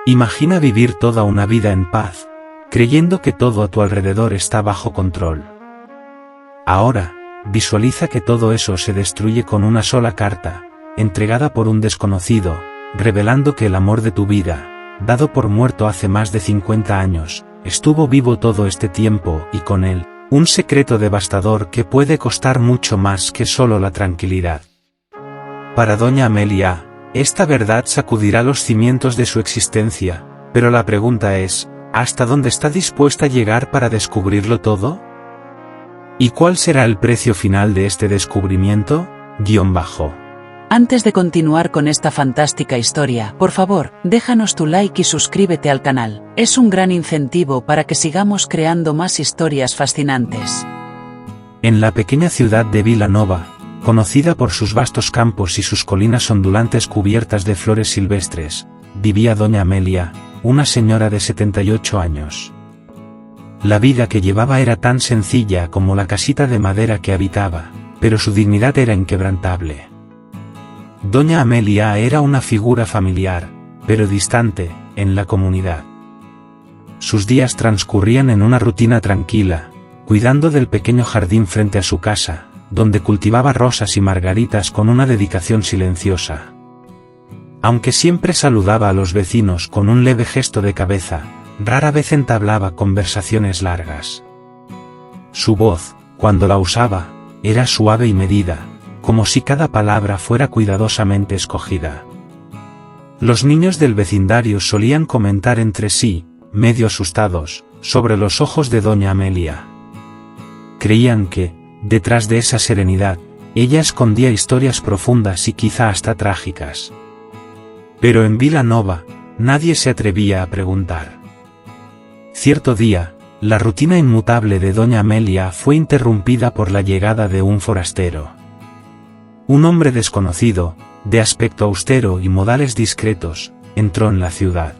Imagina vivir toda una vida en paz, creyendo que todo a tu alrededor está bajo control. Ahora, visualiza que todo eso se destruye con una sola carta, entregada por un desconocido, revelando que el amor de tu vida, dado por muerto hace más de 50 años, estuvo vivo todo este tiempo y con él, un secreto devastador que puede costar mucho más que solo la tranquilidad. Para doña Amelia, esta verdad sacudirá los cimientos de su existencia, pero la pregunta es, ¿hasta dónde está dispuesta a llegar para descubrirlo todo? ¿Y cuál será el precio final de este descubrimiento? Antes de continuar con esta fantástica historia, por favor, déjanos tu like y suscríbete al canal. Es un gran incentivo para que sigamos creando más historias fascinantes. En la pequeña ciudad de Vila Nova, conocida por sus vastos campos y sus colinas ondulantes cubiertas de flores silvestres, vivía doña Amelia, una señora de 78 años. La vida que llevaba era tan sencilla como la casita de madera que habitaba, pero su dignidad era inquebrantable. Doña Amelia era una figura familiar, pero distante, en la comunidad. Sus días transcurrían en una rutina tranquila, cuidando del pequeño jardín frente a su casa, donde cultivaba rosas y margaritas con una dedicación silenciosa. Aunque siempre saludaba a los vecinos con un leve gesto de cabeza, rara vez entablaba conversaciones largas. Su voz, cuando la usaba, era suave y medida, como si cada palabra fuera cuidadosamente escogida. Los niños del vecindario solían comentar entre sí, medio asustados, sobre los ojos de doña Amelia. Creían que, detrás de esa serenidad, ella escondía historias profundas y quizá hasta trágicas. Pero en Vila Nova, nadie se atrevía a preguntar. Cierto día, la rutina inmutable de doña Amelia fue interrumpida por la llegada de un forastero. Un hombre desconocido, de aspecto austero y modales discretos, entró en la ciudad.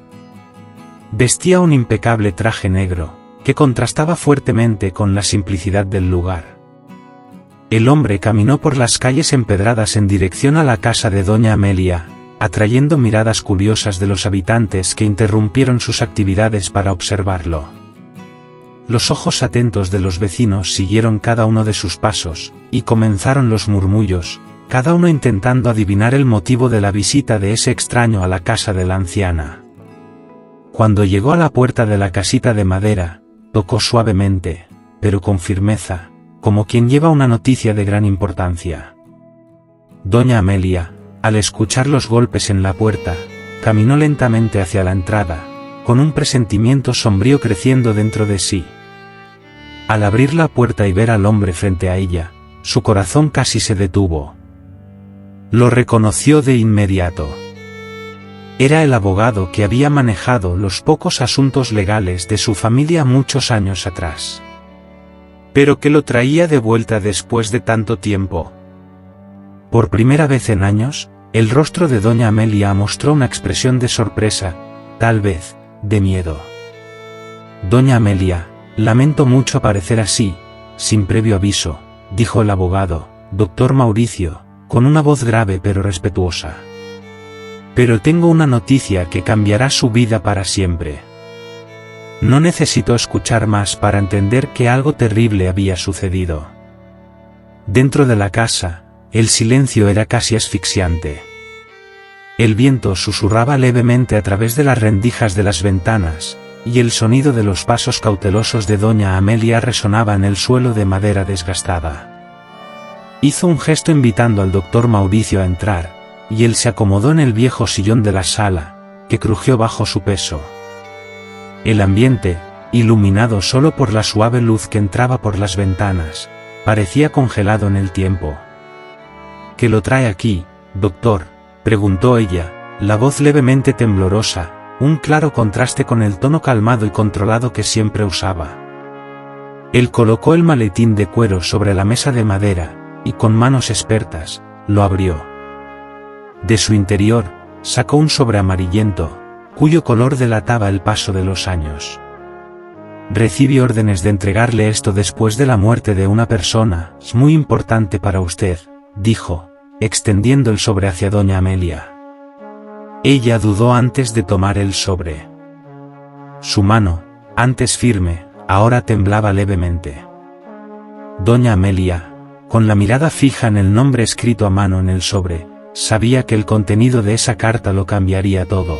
Vestía un impecable traje negro, que contrastaba fuertemente con la simplicidad del lugar. El hombre caminó por las calles empedradas en dirección a la casa de doña Amelia, atrayendo miradas curiosas de los habitantes que interrumpieron sus actividades para observarlo. Los ojos atentos de los vecinos siguieron cada uno de sus pasos, y comenzaron los murmullos, cada uno intentando adivinar el motivo de la visita de ese extraño a la casa de la anciana. Cuando llegó a la puerta de la casita de madera, tocó suavemente, pero con firmeza, como quien lleva una noticia de gran importancia. Doña Amelia, al escuchar los golpes en la puerta, caminó lentamente hacia la entrada, con un presentimiento sombrío creciendo dentro de sí. Al abrir la puerta y ver al hombre frente a ella, su corazón casi se detuvo. Lo reconoció de inmediato. Era el abogado que había manejado los pocos asuntos legales de su familia muchos años atrás. Pero que lo traía de vuelta después de tanto tiempo. Por primera vez en años, el rostro de doña Amelia mostró una expresión de sorpresa, tal vez, de miedo. Doña Amelia, lamento mucho aparecer así, sin previo aviso, dijo el abogado, doctor Mauricio, con una voz grave pero respetuosa. Pero tengo una noticia que cambiará su vida para siempre. No necesito escuchar más para entender que algo terrible había sucedido. Dentro de la casa, el silencio era casi asfixiante. El viento susurraba levemente a través de las rendijas de las ventanas, y el sonido de los pasos cautelosos de doña Amelia resonaba en el suelo de madera desgastada. Hizo un gesto invitando al doctor Mauricio a entrar, y él se acomodó en el viejo sillón de la sala, que crujió bajo su peso. El ambiente, iluminado solo por la suave luz que entraba por las ventanas, parecía congelado en el tiempo. ¿Qué lo trae aquí, doctor?, preguntó ella, la voz levemente temblorosa, un claro contraste con el tono calmado y controlado que siempre usaba. Él colocó el maletín de cuero sobre la mesa de madera, y con manos expertas, lo abrió. De su interior, sacó un sobre amarillento, cuyo color delataba el paso de los años. Recibí órdenes de entregarle esto después de la muerte de una persona, es muy importante para usted, dijo, extendiendo el sobre hacia doña Amelia. Ella dudó antes de tomar el sobre. Su mano, antes firme, ahora temblaba levemente. Doña Amelia, con la mirada fija en el nombre escrito a mano en el sobre, sabía que el contenido de esa carta lo cambiaría todo.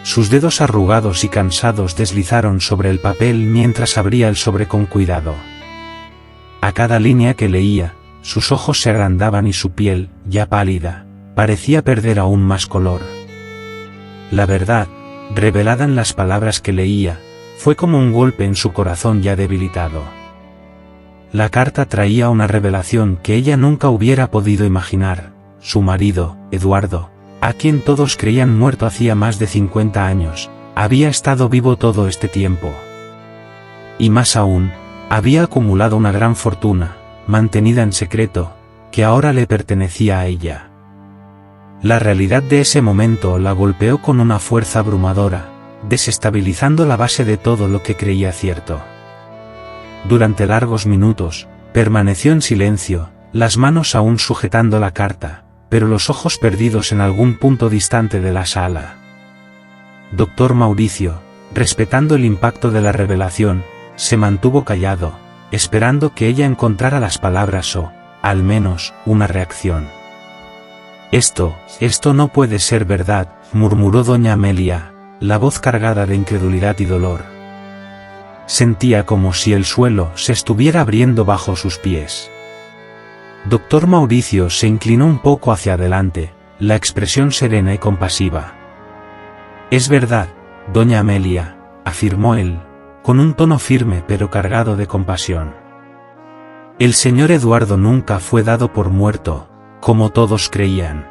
Sus dedos arrugados y cansados deslizaron sobre el papel mientras abría el sobre con cuidado. A cada línea que leía, sus ojos se agrandaban y su piel, ya pálida, parecía perder aún más color. La verdad, revelada en las palabras que leía, fue como un golpe en su corazón ya debilitado. La carta traía una revelación que ella nunca hubiera podido imaginar. Su marido, Eduardo, a quien todos creían muerto hacía más de 50 años, había estado vivo todo este tiempo. Y más aún, había acumulado una gran fortuna, mantenida en secreto, que ahora le pertenecía a ella. La realidad de ese momento la golpeó con una fuerza abrumadora, desestabilizando la base de todo lo que creía cierto. Durante largos minutos, permaneció en silencio, las manos aún sujetando la carta, pero los ojos perdidos en algún punto distante de la sala. Doctor Mauricio, respetando el impacto de la revelación, se mantuvo callado, esperando que ella encontrara las palabras o, al menos, una reacción. Esto no puede ser verdad, murmuró doña Amelia, la voz cargada de incredulidad y dolor. Sentía como si el suelo se estuviera abriendo bajo sus pies. Doctor Mauricio se inclinó un poco hacia adelante, la expresión serena y compasiva. Es verdad, doña Amelia, afirmó él, con un tono firme pero cargado de compasión. El señor Eduardo nunca fue dado por muerto, como todos creían.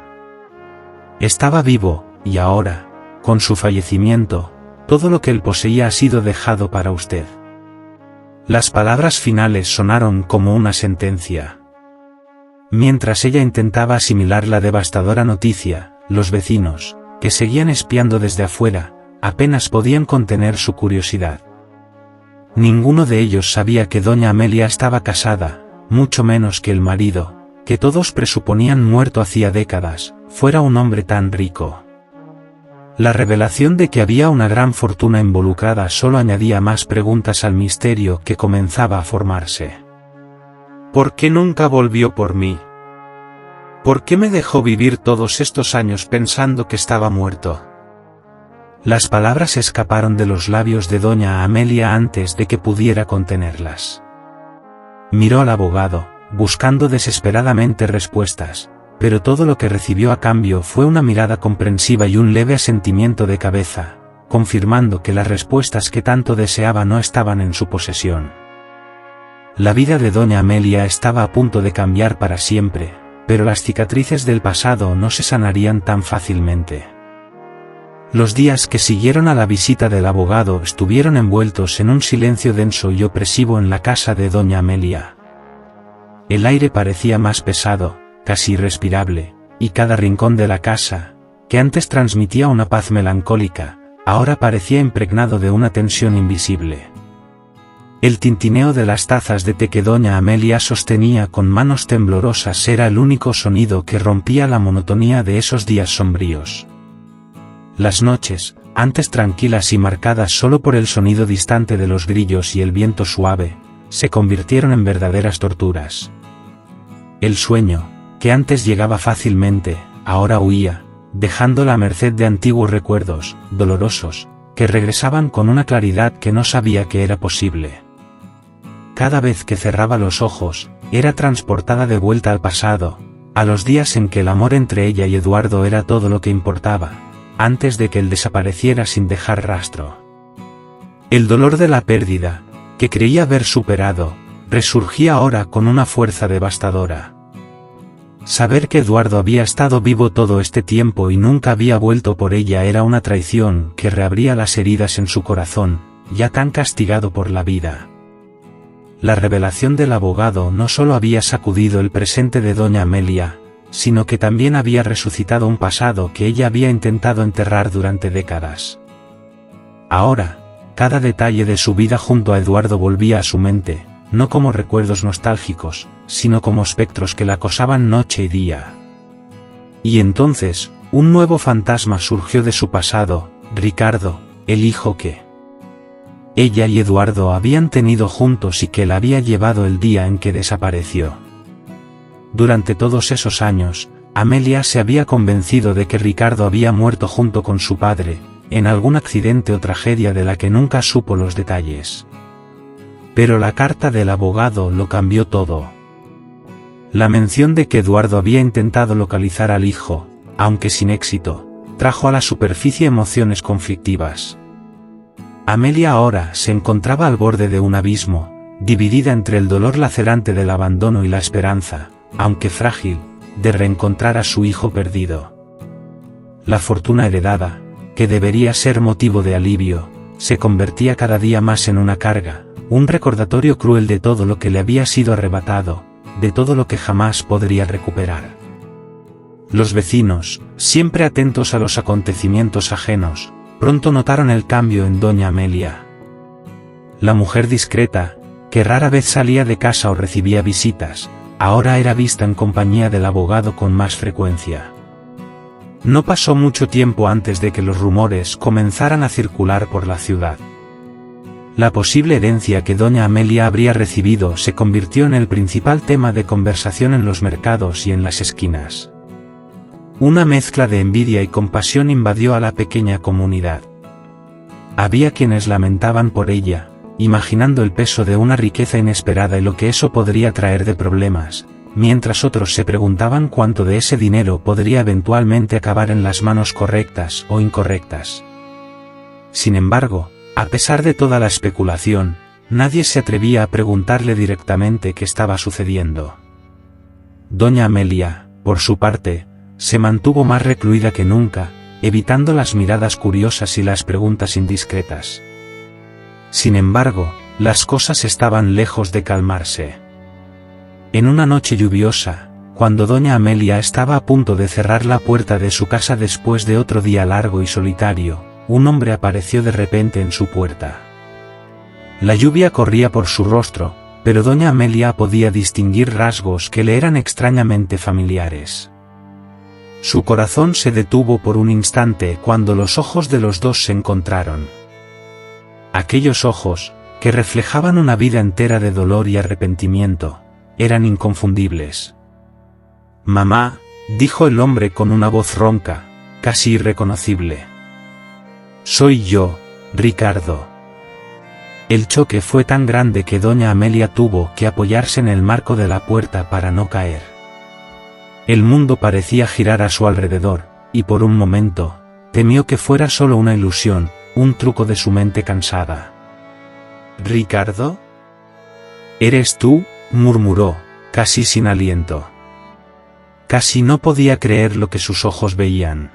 Estaba vivo, y ahora, con su fallecimiento, todo lo que él poseía ha sido dejado para usted. Las palabras finales sonaron como una sentencia. Mientras ella intentaba asimilar la devastadora noticia, los vecinos, que seguían espiando desde afuera, apenas podían contener su curiosidad. Ninguno de ellos sabía que doña Amelia estaba casada, mucho menos que el marido, que todos presuponían muerto hacía décadas, fuera un hombre tan rico. La revelación de que había una gran fortuna involucrada solo añadía más preguntas al misterio que comenzaba a formarse. ¿Por qué nunca volvió por mí? ¿Por qué me dejó vivir todos estos años pensando que estaba muerto? Las palabras escaparon de los labios de doña Amelia antes de que pudiera contenerlas. Miró al abogado, buscando desesperadamente respuestas, pero todo lo que recibió a cambio fue una mirada comprensiva y un leve asentimiento de cabeza, confirmando que las respuestas que tanto deseaba no estaban en su posesión. La vida de doña Amelia estaba a punto de cambiar para siempre, pero las cicatrices del pasado no se sanarían tan fácilmente. Los días que siguieron a la visita del abogado estuvieron envueltos en un silencio denso y opresivo en la casa de doña Amelia. El aire parecía más pesado, casi irrespirable, y cada rincón de la casa, que antes transmitía una paz melancólica, ahora parecía impregnado de una tensión invisible. El tintineo de las tazas de té que doña Amelia sostenía con manos temblorosas era el único sonido que rompía la monotonía de esos días sombríos. Las noches, antes tranquilas y marcadas solo por el sonido distante de los grillos y el viento suave, se convirtieron en verdaderas torturas. El sueño, que antes llegaba fácilmente, ahora huía, dejándola a merced de antiguos recuerdos, dolorosos, que regresaban con una claridad que no sabía que era posible. Cada vez que cerraba los ojos, era transportada de vuelta al pasado, a los días en que el amor entre ella y Eduardo era todo lo que importaba, antes de que él desapareciera sin dejar rastro. El dolor de la pérdida, que creía haber superado, resurgía ahora con una fuerza devastadora. Saber que Eduardo había estado vivo todo este tiempo y nunca había vuelto por ella era una traición que reabría las heridas en su corazón, ya tan castigado por la vida. La revelación del abogado no solo había sacudido el presente de doña Amelia, sino que también había resucitado un pasado que ella había intentado enterrar durante décadas. Ahora, cada detalle de su vida junto a Eduardo volvía a su mente, no como recuerdos nostálgicos, sino como espectros que la acosaban noche y día. Y entonces, Un nuevo fantasma surgió de su pasado, Ricardo, el hijo que ella y Eduardo habían tenido juntos y que la había llevado el día en que desapareció. Durante todos esos años, Amelia se había convencido de que Ricardo había muerto junto con su padre, en algún accidente o tragedia de la que nunca supo los detalles. Pero la carta del abogado lo cambió todo. La mención de que Eduardo había intentado localizar al hijo, aunque sin éxito, trajo a la superficie emociones conflictivas. Amelia ahora se encontraba al borde de un abismo, dividida entre el dolor lacerante del abandono y la esperanza, aunque frágil, de reencontrar a su hijo perdido. La fortuna heredada, que debería ser motivo de alivio, se convertía cada día más en una carga, un recordatorio cruel de todo lo que le había sido arrebatado, de todo lo que jamás podría recuperar. Los vecinos, siempre atentos a los acontecimientos ajenos, pronto notaron el cambio en doña Amelia. La mujer discreta, que rara vez salía de casa o recibía visitas, ahora era vista en compañía del abogado con más frecuencia. No pasó mucho tiempo antes de que los rumores comenzaran a circular por la ciudad. La posible herencia que doña Amelia habría recibido se convirtió en el principal tema de conversación en los mercados y en las esquinas. Una mezcla de envidia y compasión invadió a la pequeña comunidad. Había quienes lamentaban por ella, imaginando el peso de una riqueza inesperada y lo que eso podría traer de problemas, mientras otros se preguntaban cuánto de ese dinero podría eventualmente acabar en las manos correctas o incorrectas. Sin embargo, a pesar de toda la especulación, nadie se atrevía a preguntarle directamente qué estaba sucediendo. Doña Amelia, por su parte, se mantuvo más recluida que nunca, evitando las miradas curiosas y las preguntas indiscretas. Sin embargo, las cosas estaban lejos de calmarse. En una noche lluviosa, cuando doña Amelia estaba a punto de cerrar la puerta de su casa después de otro día largo y solitario, un hombre apareció de repente en su puerta. La lluvia corría por su rostro, pero doña Amelia podía distinguir rasgos que le eran extrañamente familiares. Su corazón se detuvo por un instante cuando los ojos de los dos se encontraron. Aquellos ojos, que reflejaban una vida entera de dolor y arrepentimiento, eran inconfundibles. «Mamá», dijo el hombre con una voz ronca, casi irreconocible. «Soy yo, Ricardo». El choque fue tan grande que doña Amelia tuvo que apoyarse en el marco de la puerta para no caer. El mundo parecía girar a su alrededor, y por un momento, temió que fuera solo una ilusión, un truco de su mente cansada. «¿Ricardo? ¿Eres tú?», murmuró, casi sin aliento. Casi no podía creer lo que sus ojos veían.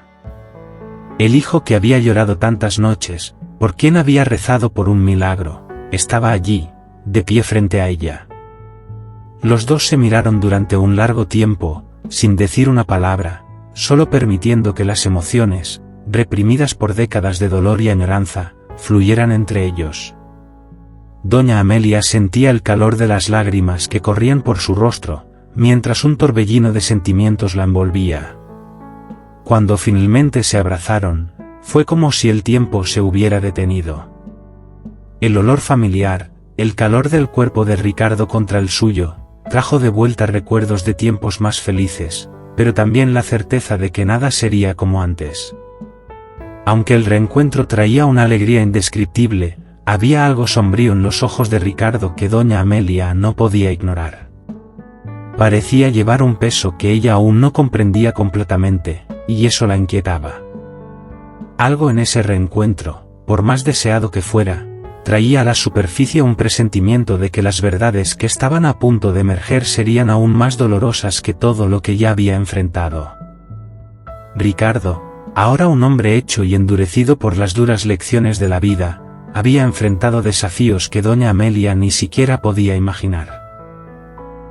El hijo que había llorado tantas noches, por quien había rezado por un milagro, estaba allí, de pie frente a ella. Los dos se miraron durante un largo tiempo, sin decir una palabra, solo permitiendo que las emociones, reprimidas por décadas de dolor y añoranza, fluyeran entre ellos. Doña Amelia sentía el calor de las lágrimas que corrían por su rostro, mientras un torbellino de sentimientos la envolvía. Cuando finalmente se abrazaron, fue como si el tiempo se hubiera detenido. El olor familiar, el calor del cuerpo de Ricardo contra el suyo, trajo de vuelta recuerdos de tiempos más felices, pero también la certeza de que nada sería como antes. Aunque el reencuentro traía una alegría indescriptible, había algo sombrío en los ojos de Ricardo que doña Amelia no podía ignorar. Parecía llevar un peso que ella aún no comprendía completamente, y eso la inquietaba. Algo en ese reencuentro, por más deseado que fuera, traía a la superficie un presentimiento de que las verdades que estaban a punto de emerger serían aún más dolorosas que todo lo que ya había enfrentado. Ricardo, ahora un hombre hecho y endurecido por las duras lecciones de la vida, había enfrentado desafíos que doña Amelia ni siquiera podía imaginar.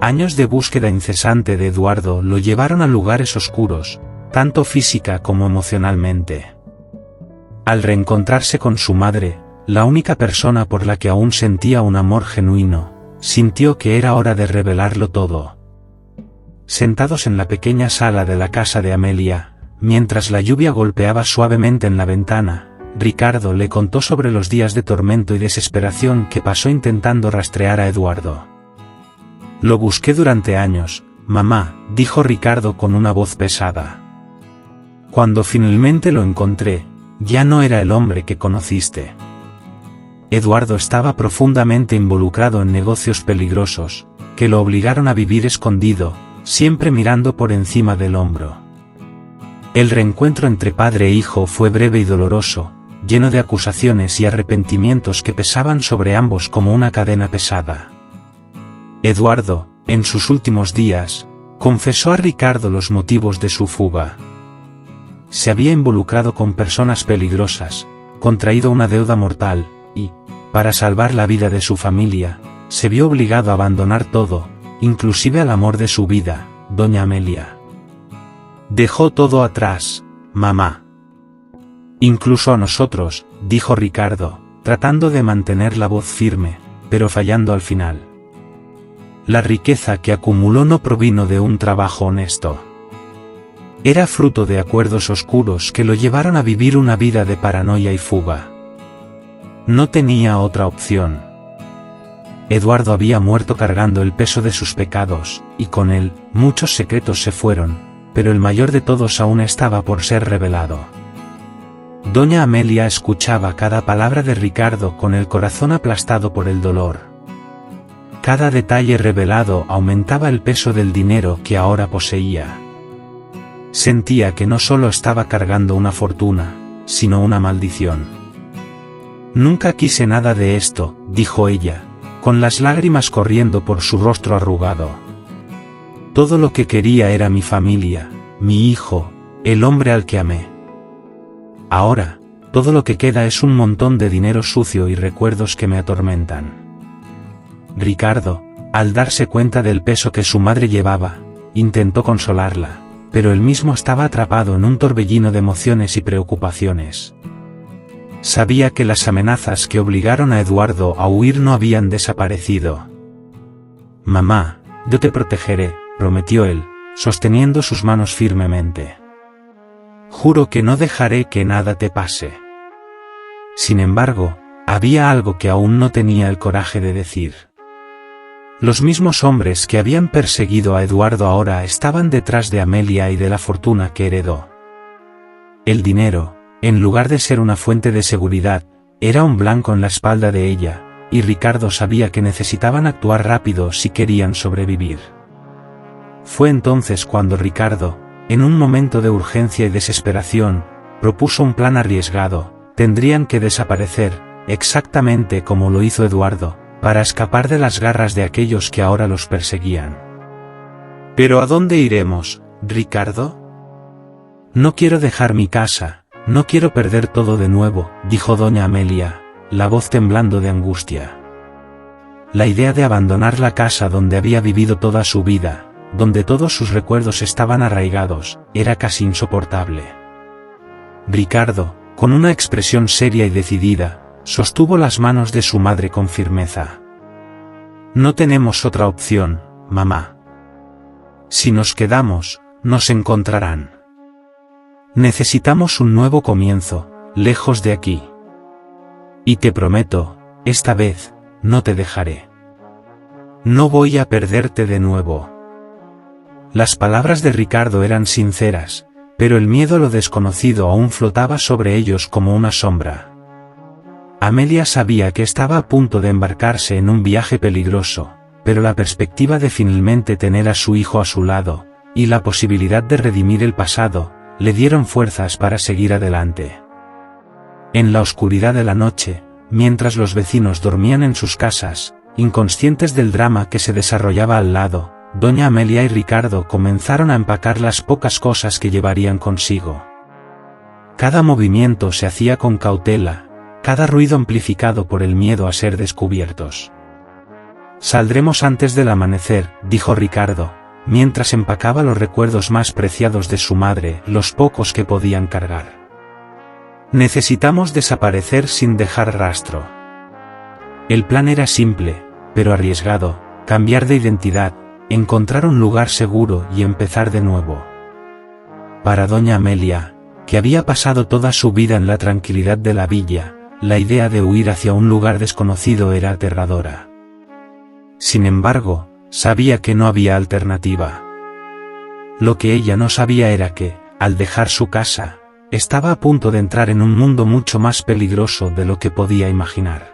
Años de búsqueda incesante de Eduardo lo llevaron a lugares oscuros, tanto física como emocionalmente. Al reencontrarse con su madre, la única persona por la que aún sentía un amor genuino, sintió que era hora de revelarlo todo. Sentados en la pequeña sala de la casa de Amelia, mientras la lluvia golpeaba suavemente en la ventana, Ricardo le contó sobre los días de tormento y desesperación que pasó intentando rastrear a Eduardo. Lo busqué durante años, mamá, dijo Ricardo con una voz pesada. Cuando finalmente lo encontré, ya no era el hombre que conociste. Eduardo estaba profundamente involucrado en negocios peligrosos, que lo obligaron a vivir escondido, siempre mirando por encima del hombro. El reencuentro entre padre e hijo fue breve y doloroso, lleno de acusaciones y arrepentimientos que pesaban sobre ambos como una cadena pesada. Eduardo, en sus últimos días, confesó a Ricardo los motivos de su fuga. Se había involucrado con personas peligrosas, contraído una deuda mortal, y, para salvar la vida de su familia, se vio obligado a abandonar todo, inclusive al amor de su vida, doña Amelia. Dejó todo atrás, mamá. Incluso a nosotros, dijo Ricardo, tratando de mantener la voz firme, pero fallando al final. La riqueza que acumuló no provino de un trabajo honesto. Era fruto de acuerdos oscuros que lo llevaron a vivir una vida de paranoia y fuga. No tenía otra opción. Eduardo había muerto cargando el peso de sus pecados, y con él, muchos secretos se fueron, pero el mayor de todos aún estaba por ser revelado. Doña Amelia escuchaba cada palabra de Ricardo con el corazón aplastado por el dolor. Cada detalle revelado aumentaba el peso del dinero que ahora poseía. Sentía que no solo estaba cargando una fortuna, sino una maldición. Nunca quise nada de esto, dijo ella, con las lágrimas corriendo por su rostro arrugado. Todo lo que quería era mi familia, mi hijo, el hombre al que amé. Ahora, todo lo que queda es un montón de dinero sucio y recuerdos que me atormentan. Ricardo, al darse cuenta del peso que su madre llevaba, intentó consolarla, pero él mismo estaba atrapado en un torbellino de emociones y preocupaciones. Sabía que las amenazas que obligaron a Eduardo a huir no habían desaparecido. Mamá, yo te protegeré, prometió él, sosteniendo sus manos firmemente. Juro que no dejaré que nada te pase. Sin embargo, había algo que aún no tenía el coraje de decir. Los mismos hombres que habían perseguido a Eduardo ahora estaban detrás de Amelia y de la fortuna que heredó. El dinero, en lugar de ser una fuente de seguridad, era un blanco en la espalda de ella, y Ricardo sabía que necesitaban actuar rápido si querían sobrevivir. Fue entonces cuando Ricardo, en un momento de urgencia y desesperación, propuso un plan arriesgado. Tendrían que desaparecer, exactamente como lo hizo Eduardo, para escapar de las garras de aquellos que ahora los perseguían. ¿Pero a dónde iremos, Ricardo? No quiero dejar mi casa, no quiero perder todo de nuevo, dijo doña Amelia, la voz temblando de angustia. La idea de abandonar la casa donde había vivido toda su vida, donde todos sus recuerdos estaban arraigados, era casi insoportable. Ricardo, con una expresión seria y decidida, sostuvo las manos de su madre con firmeza. No tenemos otra opción, mamá. Si nos quedamos, nos encontrarán. Necesitamos un nuevo comienzo, lejos de aquí. Y te prometo, esta vez, no te dejaré. No voy a perderte de nuevo. Las palabras de Ricardo eran sinceras, pero el miedo a lo desconocido aún flotaba sobre ellos como una sombra. Amelia sabía que estaba a punto de embarcarse en un viaje peligroso, pero la perspectiva de finalmente tener a su hijo a su lado, y la posibilidad de redimir el pasado, le dieron fuerzas para seguir adelante. En la oscuridad de la noche, mientras los vecinos dormían en sus casas, inconscientes del drama que se desarrollaba al lado, doña Amelia y Ricardo comenzaron a empacar las pocas cosas que llevarían consigo. Cada movimiento se hacía con cautela, cada ruido amplificado por el miedo a ser descubiertos. Saldremos antes del amanecer, dijo Ricardo, mientras empacaba los recuerdos más preciados de su madre, los pocos que podían cargar. Necesitamos desaparecer sin dejar rastro. El plan era simple, pero arriesgado: cambiar de identidad, encontrar un lugar seguro y empezar de nuevo. Para doña Amelia, que había pasado toda su vida en la tranquilidad de la villa, la idea de huir hacia un lugar desconocido era aterradora. Sin embargo, sabía que no había alternativa. Lo que ella no sabía era que, al dejar su casa, estaba a punto de entrar en un mundo mucho más peligroso de lo que podía imaginar.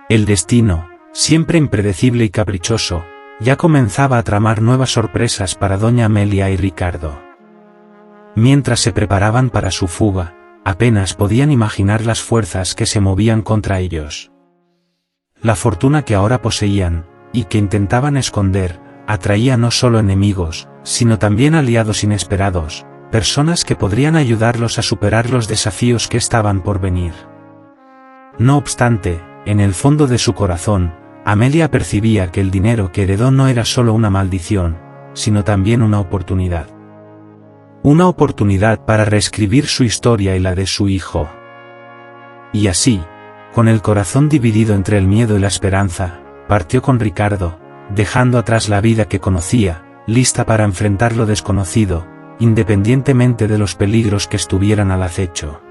El destino, siempre impredecible y caprichoso, ya comenzaba a tramar nuevas sorpresas para doña Amelia y Ricardo. Mientras se preparaban para su fuga, apenas podían imaginar las fuerzas que se movían contra ellos. La fortuna que ahora poseían, y que intentaban esconder, atraía no solo enemigos, sino también aliados inesperados, personas que podrían ayudarlos a superar los desafíos que estaban por venir. No obstante, en el fondo de su corazón, Amelia percibía que el dinero que heredó no era solo una maldición, sino también una oportunidad. Una oportunidad para reescribir su historia y la de su hijo. Y así, con el corazón dividido entre el miedo y la esperanza, partió con Ricardo, dejando atrás la vida que conocía, lista para enfrentar lo desconocido, independientemente de los peligros que estuvieran al acecho.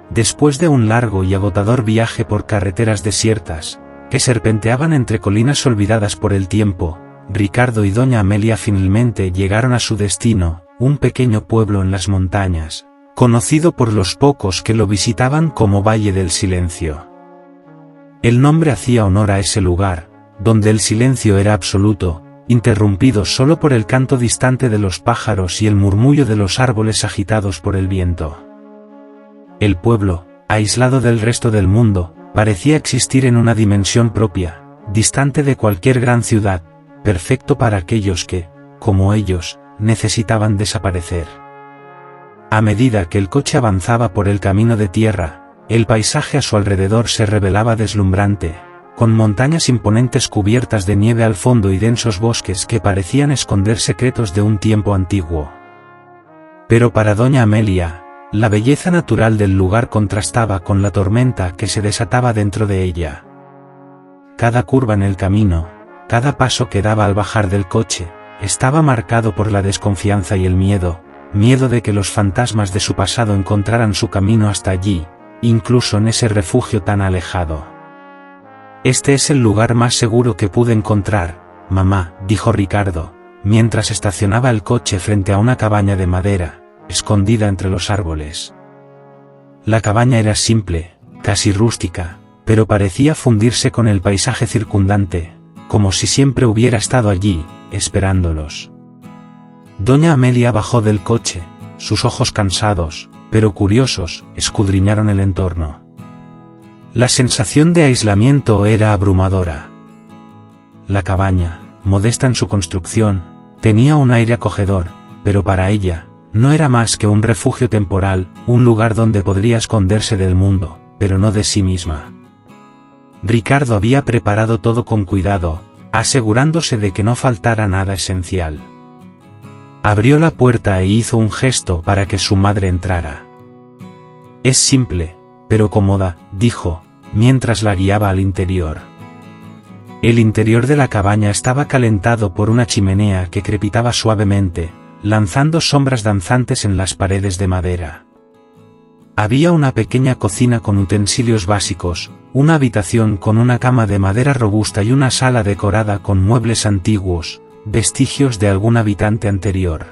Después de un largo y agotador viaje por carreteras desiertas, que serpenteaban entre colinas olvidadas por el tiempo, Ricardo y doña Amelia finalmente llegaron a su destino, un pequeño pueblo en las montañas, conocido por los pocos que lo visitaban como Valle del Silencio. El nombre hacía honor a ese lugar, donde el silencio era absoluto, interrumpido solo por el canto distante de los pájaros y el murmullo de los árboles agitados por el viento. El pueblo, aislado del resto del mundo, parecía existir en una dimensión propia, distante de cualquier gran ciudad, perfecto para aquellos que, como ellos, necesitaban desaparecer. A medida que el coche avanzaba por el camino de tierra, el paisaje a su alrededor se revelaba deslumbrante, con montañas imponentes cubiertas de nieve al fondo y densos bosques que parecían esconder secretos de un tiempo antiguo. Pero para doña Amelia, la belleza natural del lugar contrastaba con la tormenta que se desataba dentro de ella. Cada curva en el camino, cada paso que daba al bajar del coche, estaba marcado por la desconfianza y el miedo de que los fantasmas de su pasado encontraran su camino hasta allí, incluso en ese refugio tan alejado. «Este es el lugar más seguro que pude encontrar, mamá», dijo Ricardo, mientras estacionaba el coche frente a una cabaña de madera, escondida entre los árboles. La cabaña era simple, casi rústica, pero parecía fundirse con el paisaje circundante, como si siempre hubiera estado allí, esperándolos. Doña Amelia bajó del coche, sus ojos cansados, pero curiosos, escudriñaron el entorno. La sensación de aislamiento era abrumadora. La cabaña, modesta en su construcción, tenía un aire acogedor, pero para ella, no era más que un refugio temporal, un lugar donde podría esconderse del mundo, pero no de sí misma. Ricardo había preparado todo con cuidado, asegurándose de que no faltara nada esencial. Abrió la puerta e hizo un gesto para que su madre entrara. «Es simple, pero cómoda», dijo, mientras la guiaba al interior. El interior de la cabaña estaba calentado por una chimenea que crepitaba suavemente, lanzando sombras danzantes en las paredes de madera. Había una pequeña cocina con utensilios básicos, una habitación con una cama de madera robusta y una sala decorada con muebles antiguos, vestigios de algún habitante anterior.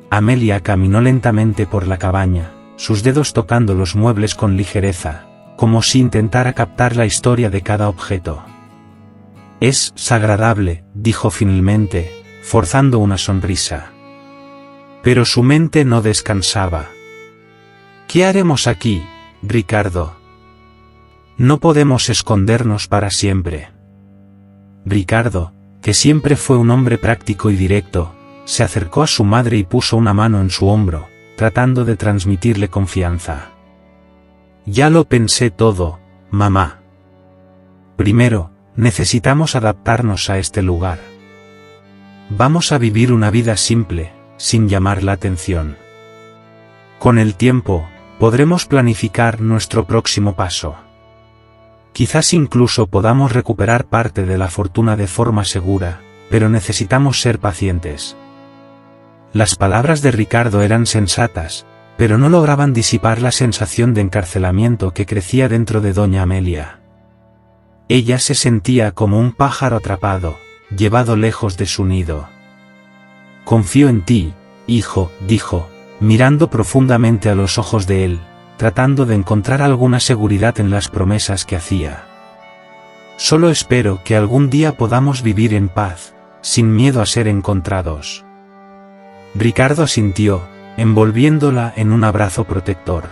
Amelia caminó lentamente por la cabaña, sus dedos tocando los muebles con ligereza, como si intentara captar la historia de cada objeto. «Es agradable», dijo finalmente, forzando una sonrisa. Pero su mente no descansaba. «¿Qué haremos aquí, Ricardo? No podemos escondernos para siempre». Ricardo, que siempre fue un hombre práctico y directo, se acercó a su madre y puso una mano en su hombro, tratando de transmitirle confianza. «Ya lo pensé todo, mamá. Primero, necesitamos adaptarnos a este lugar. Vamos a vivir una vida simple, sin llamar la atención. Con el tiempo, podremos planificar nuestro próximo paso. Quizás incluso podamos recuperar parte de la fortuna de forma segura, pero necesitamos ser pacientes. Las palabras de Ricardo eran sensatas, pero no lograban disipar la sensación de encarcelamiento que crecía dentro de doña Amelia. Ella se sentía como un pájaro atrapado, llevado lejos de su nido. «Confío en ti, hijo», dijo, mirando profundamente a los ojos de él, tratando de encontrar alguna seguridad en las promesas que hacía. «Solo espero que algún día podamos vivir en paz, sin miedo a ser encontrados». Ricardo asintió, envolviéndola en un abrazo protector.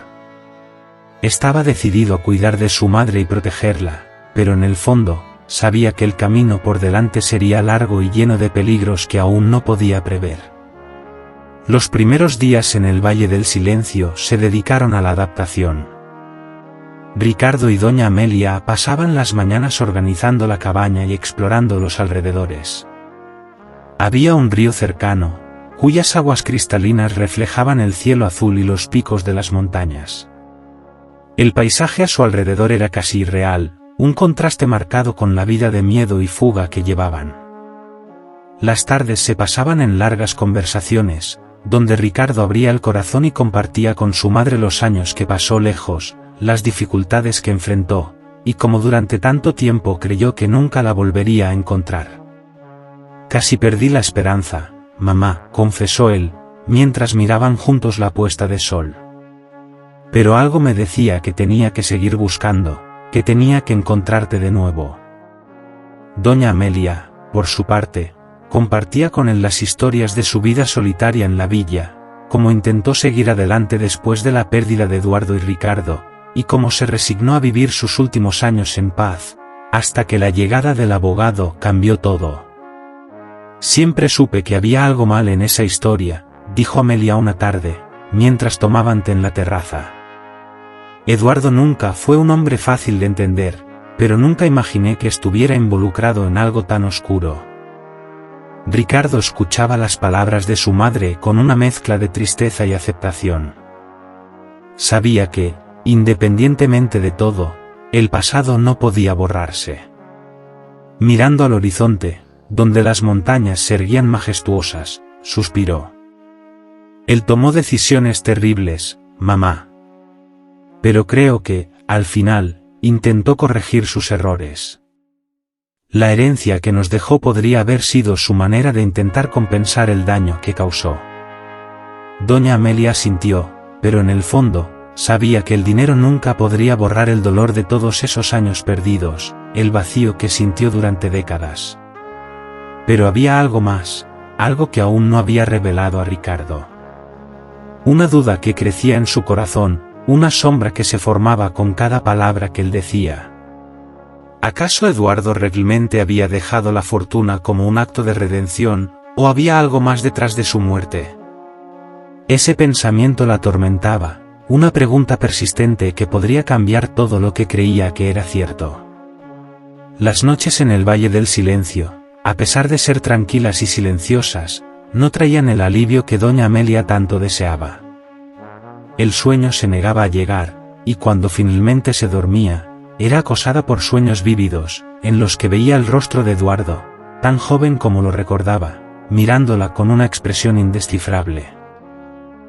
Estaba decidido a cuidar de su madre y protegerla, pero en el fondo, sabía que el camino por delante sería largo y lleno de peligros que aún no podía prever. Los primeros días en el Valle del Silencio se dedicaron a la adaptación. Ricardo y doña Amelia pasaban las mañanas organizando la cabaña y explorando los alrededores. Había un río cercano, cuyas aguas cristalinas reflejaban el cielo azul y los picos de las montañas. El paisaje a su alrededor era casi irreal, un contraste marcado con la vida de miedo y fuga que llevaban. Las tardes se pasaban en largas conversaciones, donde Ricardo abría el corazón y compartía con su madre los años que pasó lejos, las dificultades que enfrentó, y cómo durante tanto tiempo creyó que nunca la volvería a encontrar. «Casi perdí la esperanza, mamá», confesó él, mientras miraban juntos la puesta de sol. «Pero algo me decía que tenía que seguir buscando, que tenía que encontrarte de nuevo». Doña Amelia, por su parte, compartía con él las historias de su vida solitaria en la villa, cómo intentó seguir adelante después de la pérdida de Eduardo y Ricardo, y cómo se resignó a vivir sus últimos años en paz, hasta que la llegada del abogado cambió todo. «Siempre supe que había algo mal en esa historia», dijo Amelia una tarde, mientras tomaban té en la terraza. «Eduardo nunca fue un hombre fácil de entender, pero nunca imaginé que estuviera involucrado en algo tan oscuro». Ricardo escuchaba las palabras de su madre con una mezcla de tristeza y aceptación. Sabía que, independientemente de todo, el pasado no podía borrarse. Mirando al horizonte, donde las montañas se erguían majestuosas, suspiró. «Él tomó decisiones terribles, mamá. Pero creo que, al final, intentó corregir sus errores. La herencia que nos dejó podría haber sido su manera de intentar compensar el daño que causó». Doña Amelia asintió, pero en el fondo, sabía que el dinero nunca podría borrar el dolor de todos esos años perdidos, el vacío que sintió durante décadas. Pero había algo más, algo que aún no había revelado a Ricardo. Una duda que crecía en su corazón, una sombra que se formaba con cada palabra que él decía. ¿Acaso Eduardo realmente había dejado la fortuna como un acto de redención, o había algo más detrás de su muerte? Ese pensamiento la atormentaba, una pregunta persistente que podría cambiar todo lo que creía que era cierto. Las noches en el Valle del Silencio, a pesar de ser tranquilas y silenciosas, no traían el alivio que doña Amelia tanto deseaba. El sueño se negaba a llegar, y cuando finalmente se dormía, era acosada por sueños vívidos, en los que veía el rostro de Eduardo, tan joven como lo recordaba, mirándola con una expresión indescifrable.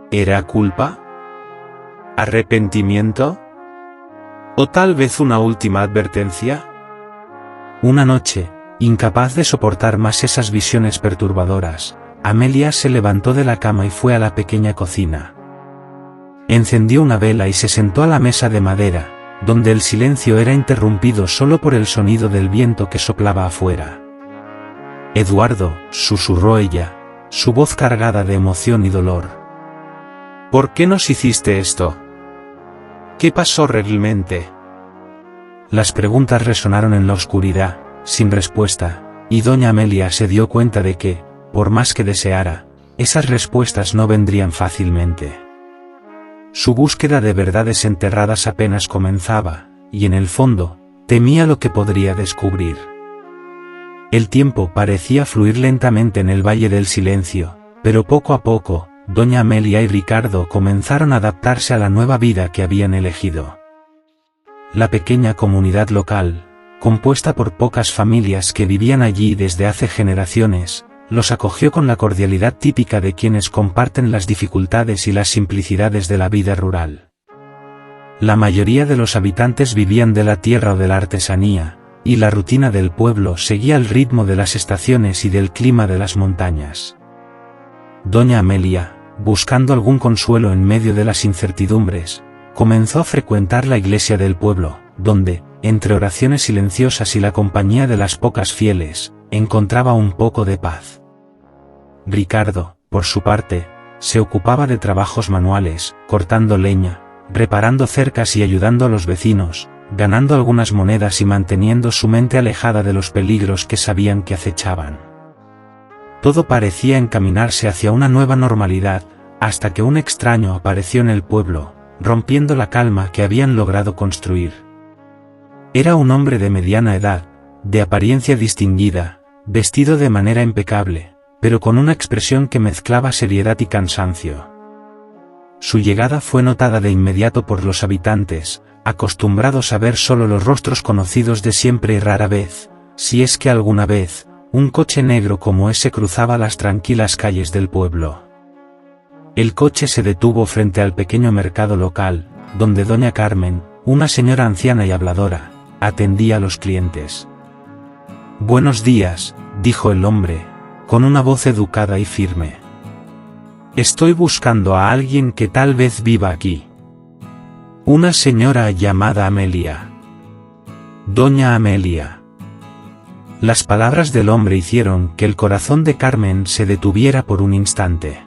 ¿Era culpa? ¿Arrepentimiento? ¿O tal vez una última advertencia? Una noche, incapaz de soportar más esas visiones perturbadoras, Amelia se levantó de la cama y fue a la pequeña cocina. Encendió una vela y se sentó a la mesa de madera, donde el silencio era interrumpido solo por el sonido del viento que soplaba afuera. «Eduardo», susurró ella, su voz cargada de emoción y dolor. «¿Por qué nos hiciste esto? ¿Qué pasó realmente?» Las preguntas resonaron en la oscuridad, sin respuesta, y doña Amelia se dio cuenta de que, por más que deseara, esas respuestas no vendrían fácilmente. Su búsqueda de verdades enterradas apenas comenzaba, y en el fondo, temía lo que podría descubrir. El tiempo parecía fluir lentamente en el Valle del Silencio, pero poco a poco, doña Amelia y Ricardo comenzaron a adaptarse a la nueva vida que habían elegido. La pequeña comunidad local, compuesta por pocas familias que vivían allí desde hace generaciones, los acogió con la cordialidad típica de quienes comparten las dificultades y las simplicidades de la vida rural. La mayoría de los habitantes vivían de la tierra o de la artesanía, y la rutina del pueblo seguía el ritmo de las estaciones y del clima de las montañas. Doña Amelia, buscando algún consuelo en medio de las incertidumbres, comenzó a frecuentar la iglesia del pueblo, donde, entre oraciones silenciosas y la compañía de las pocas fieles, encontraba un poco de paz. Ricardo, por su parte, se ocupaba de trabajos manuales, cortando leña, reparando cercas y ayudando a los vecinos, ganando algunas monedas y manteniendo su mente alejada de los peligros que sabían que acechaban. Todo parecía encaminarse hacia una nueva normalidad, hasta que un extraño apareció en el pueblo, rompiendo la calma que habían logrado construir. Era un hombre de mediana edad, de apariencia distinguida, vestido de manera impecable, pero con una expresión que mezclaba seriedad y cansancio. Su llegada fue notada de inmediato por los habitantes, acostumbrados a ver solo los rostros conocidos de siempre y rara vez, si es que alguna vez, un coche negro como ese cruzaba las tranquilas calles del pueblo. El coche se detuvo frente al pequeño mercado local, donde doña Carmen, una señora anciana y habladora, atendía a los clientes. «Buenos días», dijo el hombre, con una voz educada y firme. «Estoy buscando a alguien que tal vez viva aquí». «Una señora llamada Amelia». «Doña Amelia». Las palabras del hombre hicieron que el corazón de Carmen se detuviera por un instante.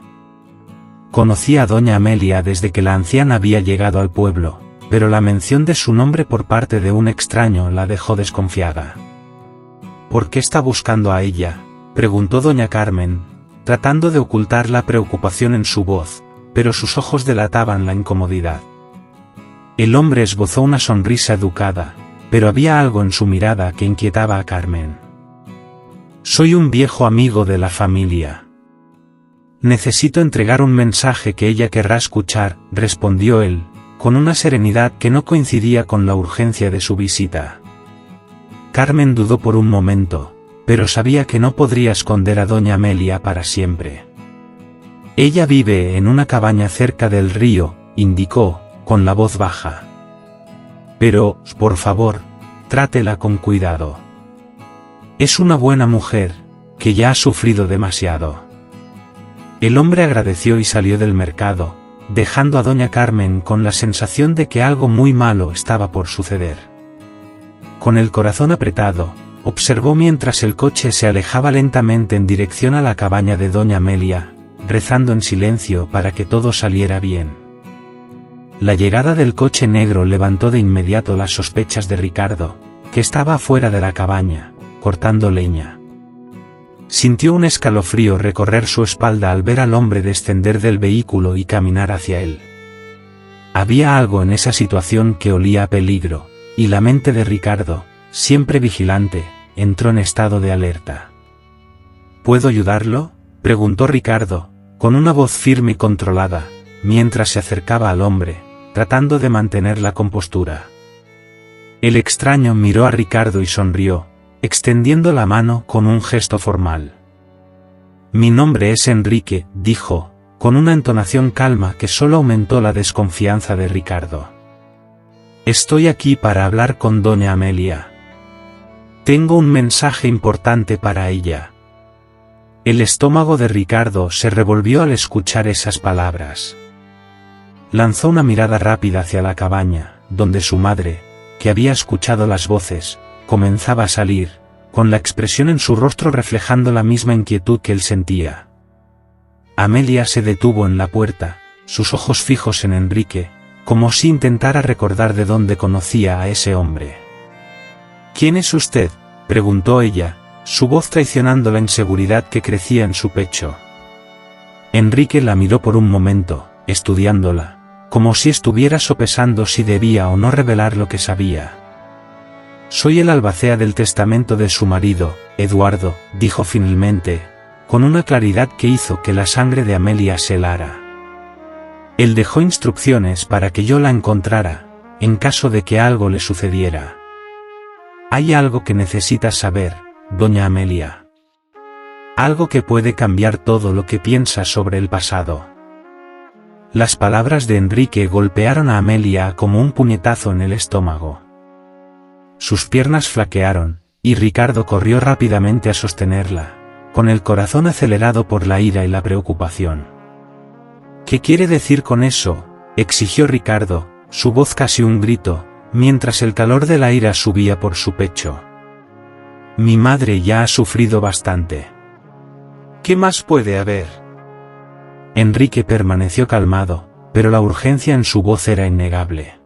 Conocía a doña Amelia desde que la anciana había llegado al pueblo, pero la mención de su nombre por parte de un extraño la dejó desconfiada. «¿Por qué está buscando a ella?», preguntó doña Carmen, tratando de ocultar la preocupación en su voz, pero sus ojos delataban la incomodidad. El hombre esbozó una sonrisa educada, pero había algo en su mirada que inquietaba a Carmen. «Soy un viejo amigo de la familia. Necesito entregar un mensaje que ella querrá escuchar», respondió él, con una serenidad que no coincidía con la urgencia de su visita. Carmen dudó por un momento, pero sabía que no podría esconder a doña Amelia para siempre. «Ella vive en una cabaña cerca del río», indicó, con la voz baja. «Pero, por favor, trátela con cuidado. Es una buena mujer, que ya ha sufrido demasiado». El hombre agradeció y salió del mercado, dejando a doña Carmen con la sensación de que algo muy malo estaba por suceder. Con el corazón apretado, observó mientras el coche se alejaba lentamente en dirección a la cabaña de doña Amelia, rezando en silencio para que todo saliera bien. La llegada del coche negro levantó de inmediato las sospechas de Ricardo, que estaba afuera de la cabaña, cortando leña. Sintió un escalofrío recorrer su espalda al ver al hombre descender del vehículo y caminar hacia él. Había algo en esa situación que olía a peligro, y la mente de Ricardo, siempre vigilante, entró en estado de alerta. «¿Puedo ayudarlo?», preguntó Ricardo, con una voz firme y controlada, mientras se acercaba al hombre, tratando de mantener la compostura. El extraño miró a Ricardo y sonrió, extendiendo la mano con un gesto formal. «Mi nombre es Enrique», dijo, con una entonación calma que solo aumentó la desconfianza de Ricardo. «Estoy aquí para hablar con doña Amelia. Tengo un mensaje importante para ella». El estómago de Ricardo se revolvió al escuchar esas palabras. Lanzó una mirada rápida hacia la cabaña, donde su madre, que había escuchado las voces, comenzaba a salir, con la expresión en su rostro reflejando la misma inquietud que él sentía. Amelia se detuvo en la puerta, sus ojos fijos en Enrique, como si intentara recordar de dónde conocía a ese hombre. «¿Quién es usted?», preguntó ella, su voz traicionando la inseguridad que crecía en su pecho. Enrique la miró por un momento, estudiándola, como si estuviera sopesando si debía o no revelar lo que sabía. «Soy el albacea del testamento de su marido, Eduardo», dijo finalmente, con una claridad que hizo que la sangre de Amelia se helara. «Él dejó instrucciones para que yo la encontrara, en caso de que algo le sucediera. Hay algo que necesitas saber, doña Amelia». Algo que puede cambiar todo lo que piensas sobre el pasado. Las palabras de Enrique golpearon a Amelia como un puñetazo en el estómago. Sus piernas flaquearon, y Ricardo corrió rápidamente a sostenerla, con el corazón acelerado por la ira y la preocupación. ¿Qué quiere decir con eso?, exigió Ricardo, su voz casi un grito, mientras el calor de la ira subía por su pecho. Mi madre ya ha sufrido bastante. ¿Qué más puede haber? Enrique permaneció calmado, pero la urgencia en su voz era innegable.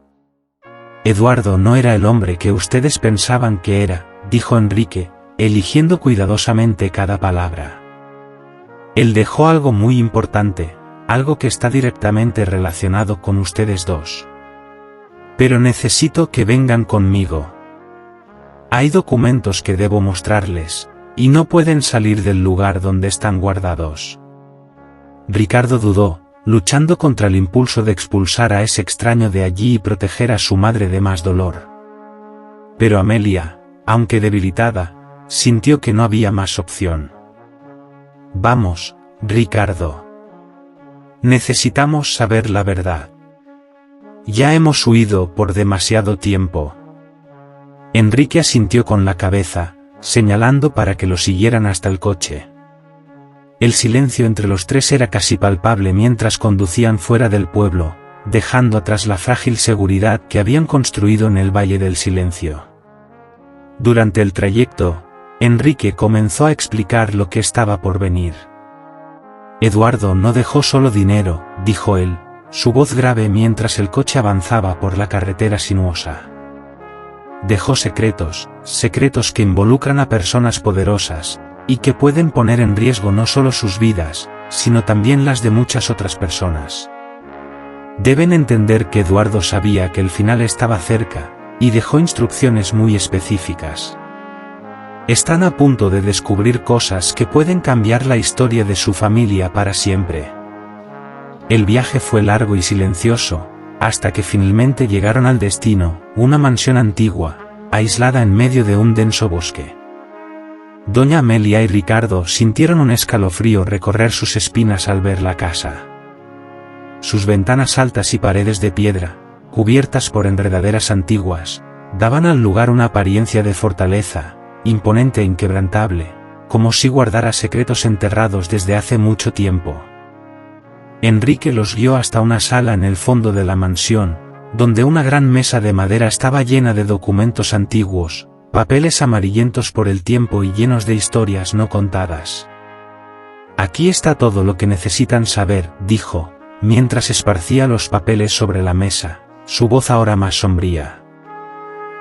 Eduardo no era el hombre que ustedes pensaban que era, dijo Enrique, eligiendo cuidadosamente cada palabra. Él dejó algo muy importante, algo que está directamente relacionado con ustedes dos. Pero necesito que vengan conmigo. Hay documentos que debo mostrarles, y no pueden salir del lugar donde están guardados. Ricardo dudó, luchando contra el impulso de expulsar a ese extraño de allí y proteger a su madre de más dolor. Pero Amelia, aunque debilitada, sintió que no había más opción. Vamos, Ricardo. Necesitamos saber la verdad. Ya hemos huido por demasiado tiempo. Enrique asintió con la cabeza, señalando para que lo siguieran hasta el coche. El silencio entre los tres era casi palpable mientras conducían fuera del pueblo, dejando atrás la frágil seguridad que habían construido en el Valle del Silencio. Durante el trayecto, Enrique comenzó a explicar lo que estaba por venir. Eduardo no dejó solo dinero, dijo él, su voz grave mientras el coche avanzaba por la carretera sinuosa. Dejó secretos, secretos que involucran a personas poderosas, y que pueden poner en riesgo no solo sus vidas, sino también las de muchas otras personas. Deben entender que Eduardo sabía que el final estaba cerca, y dejó instrucciones muy específicas. Están a punto de descubrir cosas que pueden cambiar la historia de su familia para siempre. El viaje fue largo y silencioso, hasta que finalmente llegaron al destino, una mansión antigua, aislada en medio de un denso bosque. Doña Amelia y Ricardo sintieron un escalofrío recorrer sus espinas al ver la casa. Sus ventanas altas y paredes de piedra, cubiertas por enredaderas antiguas, daban al lugar una apariencia de fortaleza, imponente e inquebrantable, como si guardara secretos enterrados desde hace mucho tiempo. Enrique los guió hasta una sala en el fondo de la mansión, donde una gran mesa de madera estaba llena de documentos antiguos, papeles amarillentos por el tiempo y llenos de historias no contadas. Aquí está todo lo que necesitan saber, dijo, mientras esparcía los papeles sobre la mesa, su voz ahora más sombría.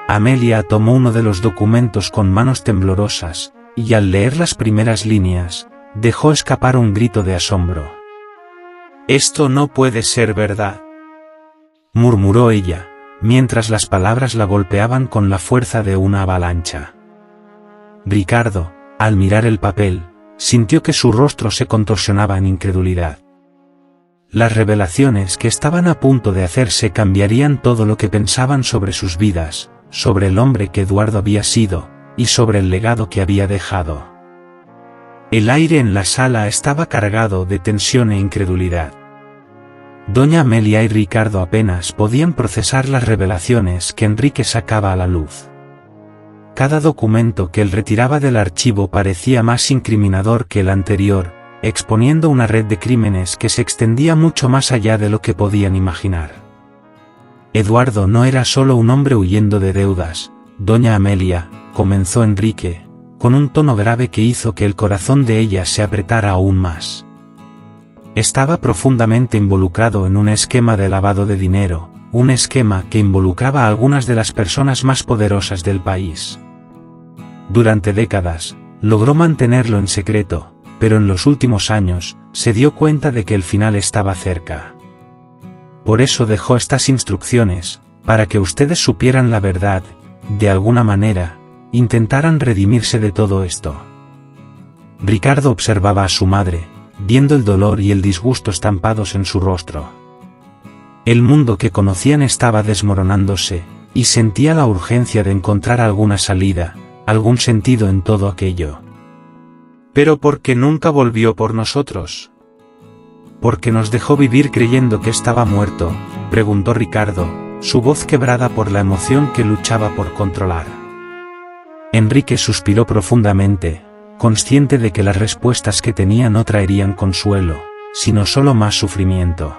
Amelia tomó uno de los documentos con manos temblorosas, y al leer las primeras líneas, dejó escapar un grito de asombro. «Esto no puede ser verdad», murmuró ella, mientras las palabras la golpeaban con la fuerza de una avalancha. Ricardo, al mirar el papel, sintió que su rostro se contorsionaba en incredulidad. Las revelaciones que estaban a punto de hacerse cambiarían todo lo que pensaban sobre sus vidas, sobre el hombre que Eduardo había sido, y sobre el legado que había dejado. El aire en la sala estaba cargado de tensión e incredulidad. Doña Amelia y Ricardo apenas podían procesar las revelaciones que Enrique sacaba a la luz. Cada documento que él retiraba del archivo parecía más incriminador que el anterior, exponiendo una red de crímenes que se extendía mucho más allá de lo que podían imaginar. Eduardo no era solo un hombre huyendo de deudas, doña Amelia, comenzó Enrique, con un tono grave que hizo que el corazón de ella se apretara aún más. Estaba profundamente involucrado en un esquema de lavado de dinero, un esquema que involucraba a algunas de las personas más poderosas del país. Durante décadas, logró mantenerlo en secreto, pero en los últimos años, se dio cuenta de que el final estaba cerca. Por eso dejó estas instrucciones, para que ustedes supieran la verdad, de alguna manera, intentaran redimirse de todo esto. Ricardo observaba a su madre, viendo el dolor y el disgusto estampados en su rostro. El mundo que conocían estaba desmoronándose, y sentía la urgencia de encontrar alguna salida, algún sentido en todo aquello. ¿Pero por qué nunca volvió por nosotros? ¿Porque nos dejó vivir creyendo que estaba muerto?, preguntó Ricardo, su voz quebrada por la emoción que luchaba por controlar. Enrique suspiró profundamente, consciente de que las respuestas que tenía no traerían consuelo, sino solo más sufrimiento.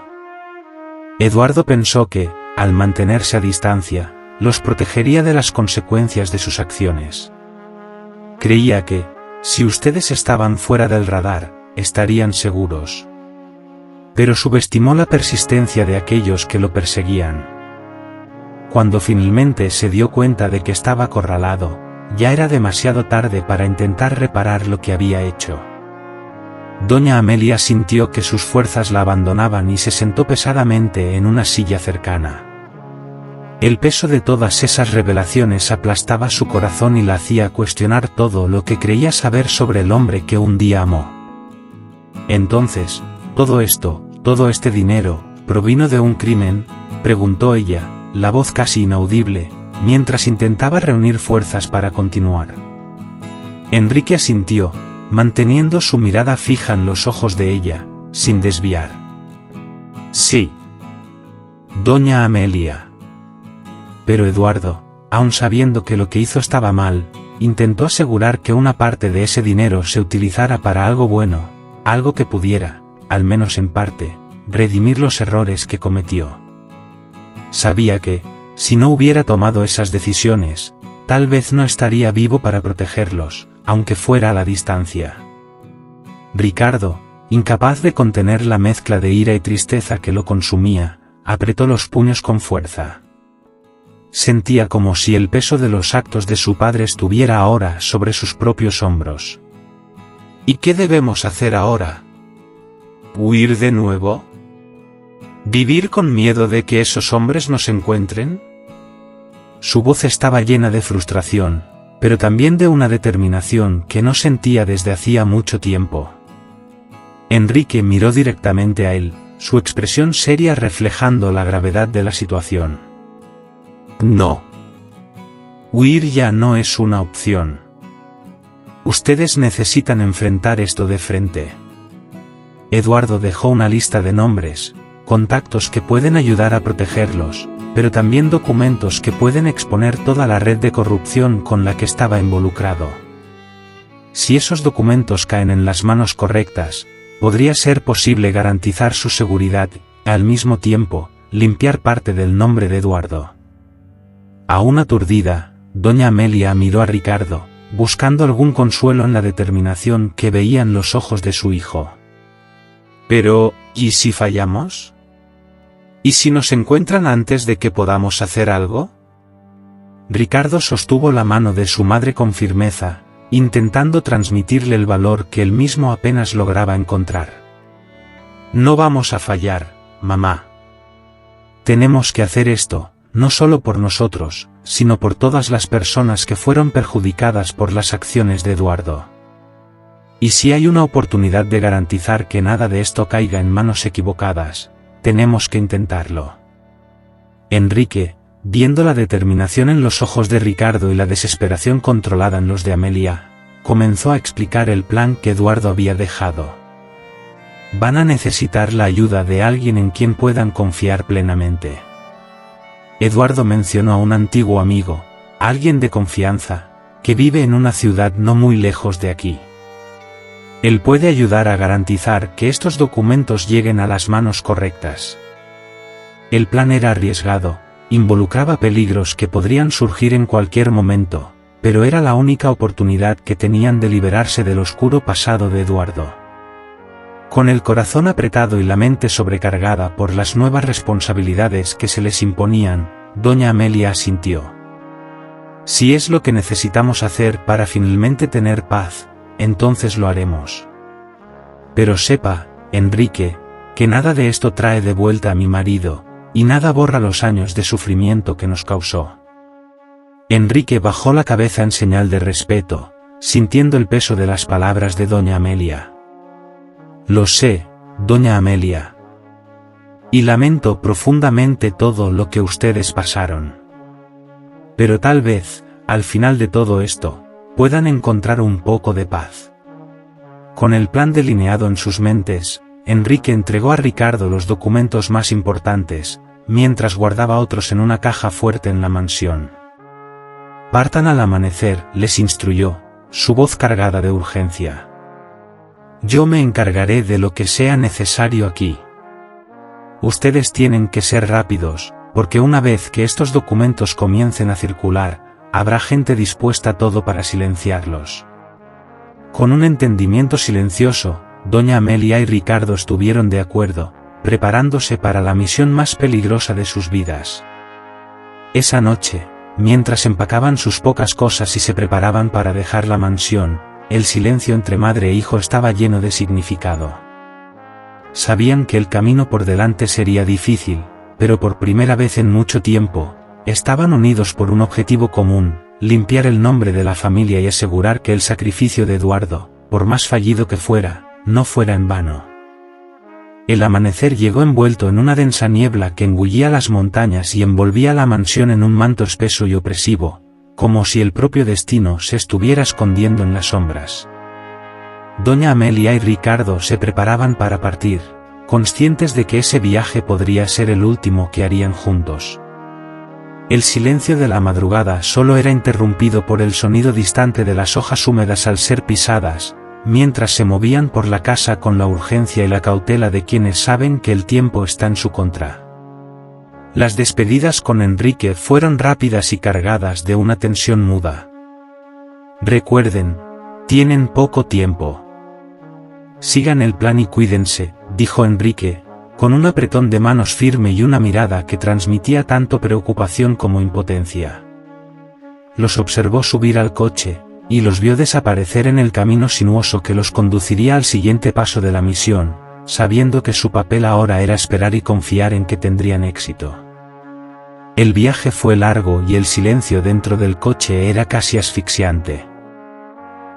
Eduardo pensó que, al mantenerse a distancia, los protegería de las consecuencias de sus acciones. Creía que, si ustedes estaban fuera del radar, estarían seguros. Pero subestimó la persistencia de aquellos que lo perseguían. Cuando finalmente se dio cuenta de que estaba acorralado, ya era demasiado tarde para intentar reparar lo que había hecho. Doña Amelia sintió que sus fuerzas la abandonaban y se sentó pesadamente en una silla cercana. El peso de todas esas revelaciones aplastaba su corazón y la hacía cuestionar todo lo que creía saber sobre el hombre que un día amó. Entonces, todo este dinero, ¿provino de un crimen?, preguntó ella, la voz casi inaudible, mientras intentaba reunir fuerzas para continuar. Enrique asintió, manteniendo su mirada fija en los ojos de ella, sin desviar. Sí. Doña Amelia. Pero Eduardo, aun sabiendo que lo que hizo estaba mal, intentó asegurar que una parte de ese dinero se utilizara para algo bueno, algo que pudiera, al menos en parte, redimir los errores que cometió. Sabía que, si no hubiera tomado esas decisiones, tal vez no estaría vivo para protegerlos, aunque fuera a la distancia. Ricardo, incapaz de contener la mezcla de ira y tristeza que lo consumía, apretó los puños con fuerza. Sentía como si el peso de los actos de su padre estuviera ahora sobre sus propios hombros. ¿Y qué debemos hacer ahora? ¿Huir de nuevo? ¿Vivir con miedo de que esos hombres nos encuentren? Su voz estaba llena de frustración, pero también de una determinación que no sentía desde hacía mucho tiempo. Enrique miró directamente a él, su expresión seria reflejando la gravedad de la situación. No. Huir ya no es una opción. Ustedes necesitan enfrentar esto de frente. Eduardo dejó una lista de nombres, contactos que pueden ayudar a protegerlos, pero también documentos que pueden exponer toda la red de corrupción con la que estaba involucrado. Si esos documentos caen en las manos correctas, podría ser posible garantizar su seguridad y, al mismo tiempo, limpiar parte del nombre de Eduardo. Aún aturdida, doña Amelia miró a Ricardo, buscando algún consuelo en la determinación que veía en los ojos de su hijo. Pero, ¿y si fallamos? ¿Y si nos encuentran antes de que podamos hacer algo? Ricardo sostuvo la mano de su madre con firmeza, intentando transmitirle el valor que él mismo apenas lograba encontrar. No vamos a fallar, mamá. Tenemos que hacer esto, no solo por nosotros, sino por todas las personas que fueron perjudicadas por las acciones de Eduardo. Y si hay una oportunidad de garantizar que nada de esto caiga en manos equivocadas, tenemos que intentarlo. Enrique, viendo la determinación en los ojos de Ricardo y la desesperación controlada en los de Amelia, comenzó a explicar el plan que Eduardo había dejado. Van a necesitar la ayuda de alguien en quien puedan confiar plenamente. Eduardo mencionó a un antiguo amigo, alguien de confianza, que vive en una ciudad no muy lejos de aquí. Él puede ayudar a garantizar que estos documentos lleguen a las manos correctas. El plan era arriesgado, involucraba peligros que podrían surgir en cualquier momento, pero era la única oportunidad que tenían de liberarse del oscuro pasado de Eduardo. Con el corazón apretado y la mente sobrecargada por las nuevas responsabilidades que se les imponían, doña Amelia asintió. Si es lo que necesitamos hacer para finalmente tener paz, entonces lo haremos. Pero sepa, Enrique, que nada de esto trae de vuelta a mi marido, y nada borra los años de sufrimiento que nos causó. Enrique bajó la cabeza en señal de respeto, sintiendo el peso de las palabras de doña Amelia. Lo sé, doña Amelia. Y lamento profundamente todo lo que ustedes pasaron. Pero tal vez, al final de todo esto, puedan encontrar un poco de paz. Con el plan delineado en sus mentes, Enrique entregó a Ricardo los documentos más importantes, mientras guardaba otros en una caja fuerte en la mansión. «Partan al amanecer», les instruyó, su voz cargada de urgencia. «Yo me encargaré de lo que sea necesario aquí. Ustedes tienen que ser rápidos, porque una vez que estos documentos comiencen a circular, habrá gente dispuesta a todo para silenciarlos». Con un entendimiento silencioso, doña Amelia y Ricardo estuvieron de acuerdo, preparándose para la misión más peligrosa de sus vidas. Esa noche, mientras empacaban sus pocas cosas y se preparaban para dejar la mansión, el silencio entre madre e hijo estaba lleno de significado. Sabían que el camino por delante sería difícil, pero por primera vez en mucho tiempo, estaban unidos por un objetivo común: limpiar el nombre de la familia y asegurar que el sacrificio de Eduardo, por más fallido que fuera, no fuera en vano. El amanecer llegó envuelto en una densa niebla que engullía las montañas y envolvía la mansión en un manto espeso y opresivo, como si el propio destino se estuviera escondiendo en las sombras. Doña Amelia y Ricardo se preparaban para partir, conscientes de que ese viaje podría ser el último que harían juntos. El silencio de la madrugada solo era interrumpido por el sonido distante de las hojas húmedas al ser pisadas, mientras se movían por la casa con la urgencia y la cautela de quienes saben que el tiempo está en su contra. Las despedidas con Enrique fueron rápidas y cargadas de una tensión muda. «Recuerden, tienen poco tiempo. Sigan el plan y cuídense», dijo Enrique, con un apretón de manos firme y una mirada que transmitía tanto preocupación como impotencia. Los observó subir al coche, y los vio desaparecer en el camino sinuoso que los conduciría al siguiente paso de la misión, sabiendo que su papel ahora era esperar y confiar en que tendrían éxito. El viaje fue largo y el silencio dentro del coche era casi asfixiante.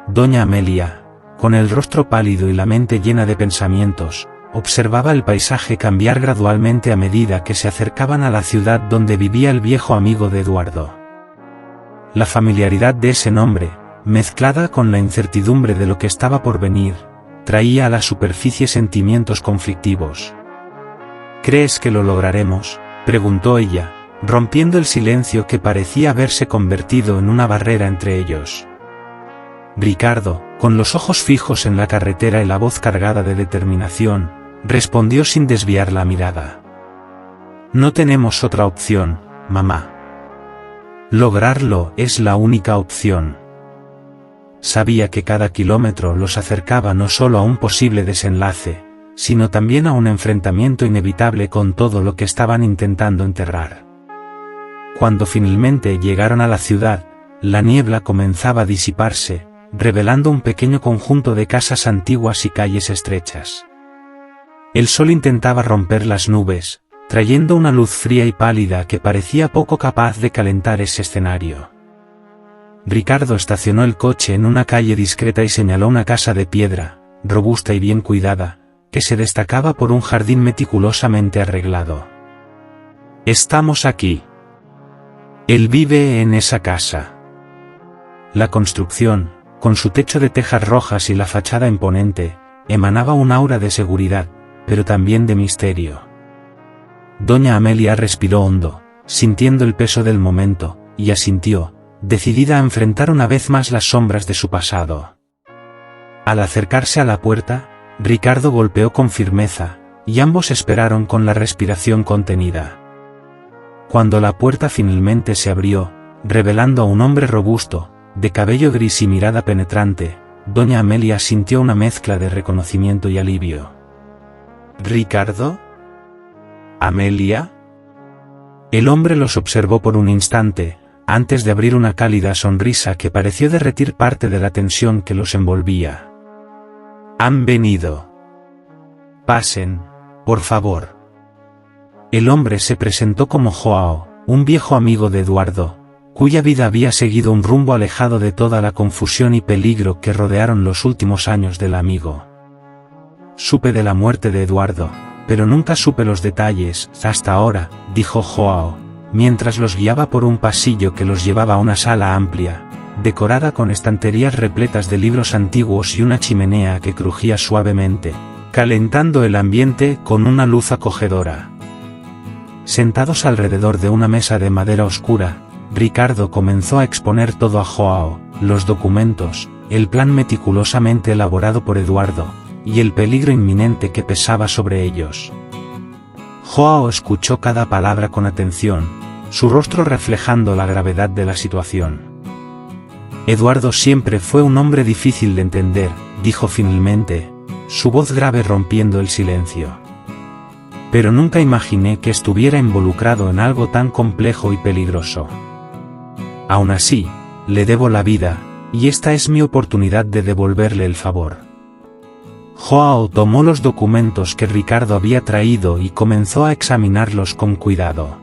Doña Amelia, con el rostro pálido y la mente llena de pensamientos, observaba el paisaje cambiar gradualmente a medida que se acercaban a la ciudad donde vivía el viejo amigo de Eduardo. La familiaridad de ese nombre, mezclada con la incertidumbre de lo que estaba por venir, traía a la superficie sentimientos conflictivos. «¿Crees que lo lograremos?», preguntó ella, rompiendo el silencio que parecía haberse convertido en una barrera entre ellos. Ricardo, con los ojos fijos en la carretera y la voz cargada de determinación, respondió sin desviar la mirada. «No tenemos otra opción, mamá. Lograrlo es la única opción». Sabía que cada kilómetro los acercaba no solo a un posible desenlace, sino también a un enfrentamiento inevitable con todo lo que estaban intentando enterrar. Cuando finalmente llegaron a la ciudad, la niebla comenzaba a disiparse, revelando un pequeño conjunto de casas antiguas y calles estrechas. El sol intentaba romper las nubes, trayendo una luz fría y pálida que parecía poco capaz de calentar ese escenario. Ricardo estacionó el coche en una calle discreta y señaló una casa de piedra, robusta y bien cuidada, que se destacaba por un jardín meticulosamente arreglado. «Estamos aquí. Él vive en esa casa». La construcción, con su techo de tejas rojas y la fachada imponente, emanaba un aura de seguridad, pero también de misterio. Doña Amelia respiró hondo, sintiendo el peso del momento, y asintió, decidida a enfrentar una vez más las sombras de su pasado. Al acercarse a la puerta, Ricardo golpeó con firmeza, y ambos esperaron con la respiración contenida. Cuando la puerta finalmente se abrió, revelando a un hombre robusto, de cabello gris y mirada penetrante, doña Amelia sintió una mezcla de reconocimiento y alivio. «¿Ricardo? ¿Amelia?» El hombre los observó por un instante, antes de abrir una cálida sonrisa que pareció derretir parte de la tensión que los envolvía. «Han venido. Pasen, por favor». El hombre se presentó como Joao, un viejo amigo de Eduardo, cuya vida había seguido un rumbo alejado de toda la confusión y peligro que rodearon los últimos años del amigo. «Supe de la muerte de Eduardo, pero nunca supe los detalles hasta ahora», dijo Joao, mientras los guiaba por un pasillo que los llevaba a una sala amplia, decorada con estanterías repletas de libros antiguos y una chimenea que crujía suavemente, calentando el ambiente con una luz acogedora. Sentados alrededor de una mesa de madera oscura, Ricardo comenzó a exponer todo a Joao, los documentos, el plan meticulosamente elaborado por Eduardo, y el peligro inminente que pesaba sobre ellos. Joao escuchó cada palabra con atención, su rostro reflejando la gravedad de la situación. Eduardo siempre fue un hombre difícil de entender, dijo finalmente, su voz grave rompiendo el silencio. Pero nunca imaginé que estuviera involucrado en algo tan complejo y peligroso. Aún así, le debo la vida, y esta es mi oportunidad de devolverle el favor. Joao tomó los documentos que Ricardo había traído y comenzó a examinarlos con cuidado.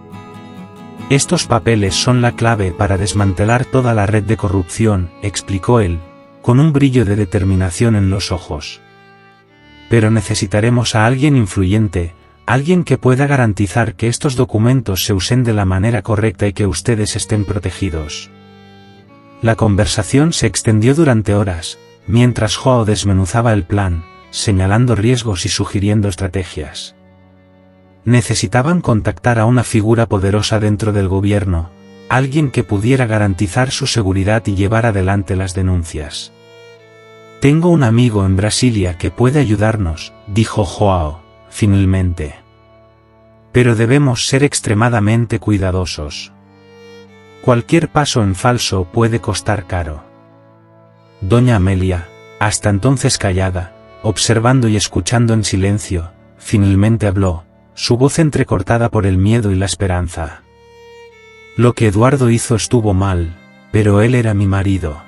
Estos papeles son la clave para desmantelar toda la red de corrupción, explicó él, con un brillo de determinación en los ojos. Pero necesitaremos a alguien influyente, alguien que pueda garantizar que estos documentos se usen de la manera correcta y que ustedes estén protegidos. La conversación se extendió durante horas, mientras Joao desmenuzaba el plan, señalando riesgos y sugiriendo estrategias. Necesitaban contactar a una figura poderosa dentro del gobierno, alguien que pudiera garantizar su seguridad y llevar adelante las denuncias. Tengo un amigo en Brasilia que puede ayudarnos, dijo Joao, finalmente. Pero debemos ser extremadamente cuidadosos. Cualquier paso en falso puede costar caro. Doña Amelia, hasta entonces callada, observando y escuchando en silencio, finalmente habló, su voz entrecortada por el miedo y la esperanza. Lo que Eduardo hizo estuvo mal, pero él era mi marido.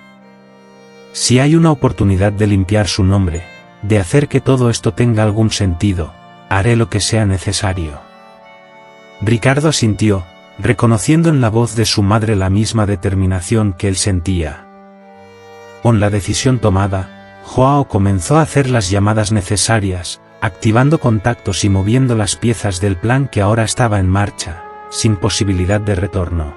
Si hay una oportunidad de limpiar su nombre, de hacer que todo esto tenga algún sentido, haré lo que sea necesario. Ricardo asintió, reconociendo en la voz de su madre la misma determinación que él sentía. Con la decisión tomada, Joao comenzó a hacer las llamadas necesarias, activando contactos y moviendo las piezas del plan que ahora estaba en marcha, sin posibilidad de retorno.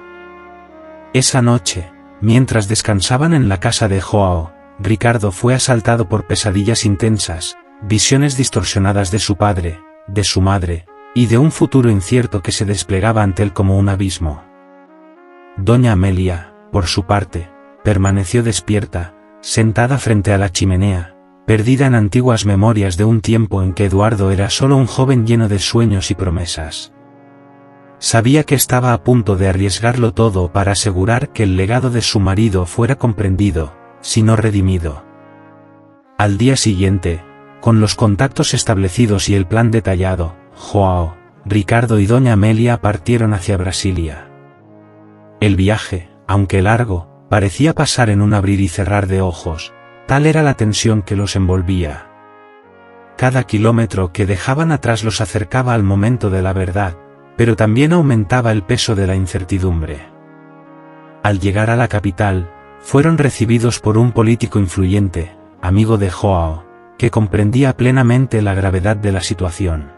Esa noche, mientras descansaban en la casa de Joao, Ricardo fue asaltado por pesadillas intensas, visiones distorsionadas de su padre, de su madre, y de un futuro incierto que se desplegaba ante él como un abismo. Doña Amelia, por su parte, permaneció despierta, sentada frente a la chimenea, perdida en antiguas memorias de un tiempo en que Eduardo era solo un joven lleno de sueños y promesas. Sabía que estaba a punto de arriesgarlo todo para asegurar que el legado de su marido fuera comprendido, si no redimido. Al día siguiente, con los contactos establecidos y el plan detallado, Joao, Ricardo y Doña Amelia partieron hacia Brasilia. El viaje, aunque largo, parecía pasar en un abrir y cerrar de ojos, tal era la tensión que los envolvía. Cada kilómetro que dejaban atrás los acercaba al momento de la verdad, pero también aumentaba el peso de la incertidumbre. Al llegar a la capital, fueron recibidos por un político influyente, amigo de Joao, que comprendía plenamente la gravedad de la situación.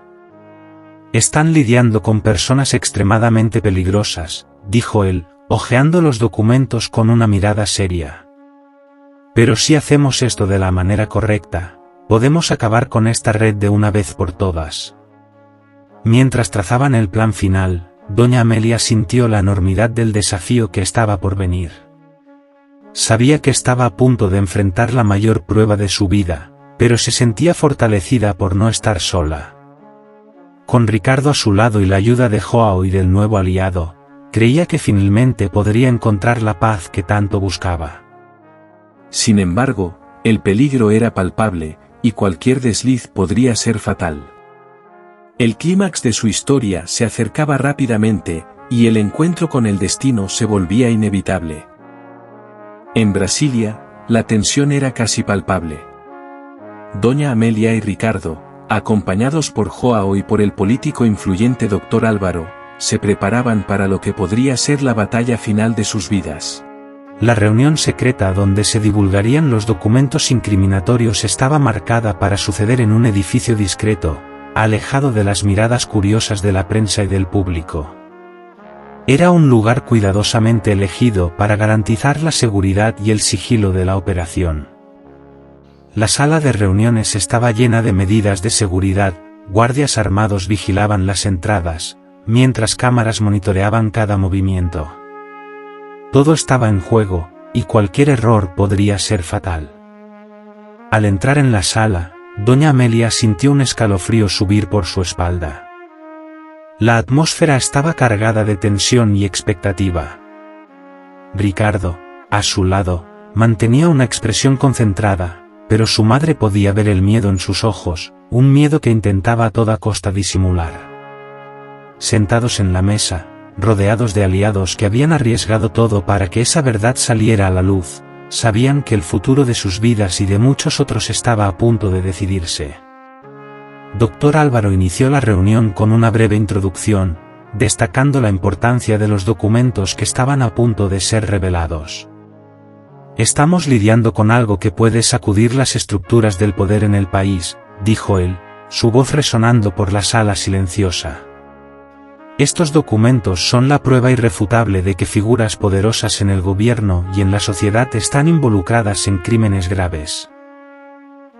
Están lidiando con personas extremadamente peligrosas, dijo él, hojeando los documentos con una mirada seria. Pero si hacemos esto de la manera correcta, podemos acabar con esta red de una vez por todas. Mientras trazaban el plan final, Doña Amelia sintió la enormidad del desafío que estaba por venir. Sabía que estaba a punto de enfrentar la mayor prueba de su vida, pero se sentía fortalecida por no estar sola. Con Ricardo a su lado y la ayuda de Joao y del nuevo aliado, creía que finalmente podría encontrar la paz que tanto buscaba. Sin embargo, el peligro era palpable, y cualquier desliz podría ser fatal. El clímax de su historia se acercaba rápidamente, y el encuentro con el destino se volvía inevitable. En Brasilia, la tensión era casi palpable. Doña Amelia y Ricardo, acompañados por Joao y por el político influyente Dr. Álvaro, se preparaban para lo que podría ser la batalla final de sus vidas. La reunión secreta donde se divulgarían los documentos incriminatorios estaba marcada para suceder en un edificio discreto, alejado de las miradas curiosas de la prensa y del público. Era un lugar cuidadosamente elegido para garantizar la seguridad y el sigilo de la operación. La sala de reuniones estaba llena de medidas de seguridad, guardias armados vigilaban las entradas, mientras cámaras monitoreaban cada movimiento. Todo estaba en juego, y cualquier error podría ser fatal. Al entrar en la sala, doña Amelia sintió un escalofrío subir por su espalda. La atmósfera estaba cargada de tensión y expectativa. Ricardo, a su lado, mantenía una expresión concentrada, pero su madre podía ver el miedo en sus ojos, un miedo que intentaba a toda costa disimular. Sentados en la mesa, rodeados de aliados que habían arriesgado todo para que esa verdad saliera a la luz, sabían que el futuro de sus vidas y de muchos otros estaba a punto de decidirse. Dr. Álvaro inició la reunión con una breve introducción, destacando la importancia de los documentos que estaban a punto de ser revelados. Estamos lidiando con algo que puede sacudir las estructuras del poder en el país, dijo él, su voz resonando por la sala silenciosa. Estos documentos son la prueba irrefutable de que figuras poderosas en el gobierno y en la sociedad están involucradas en crímenes graves.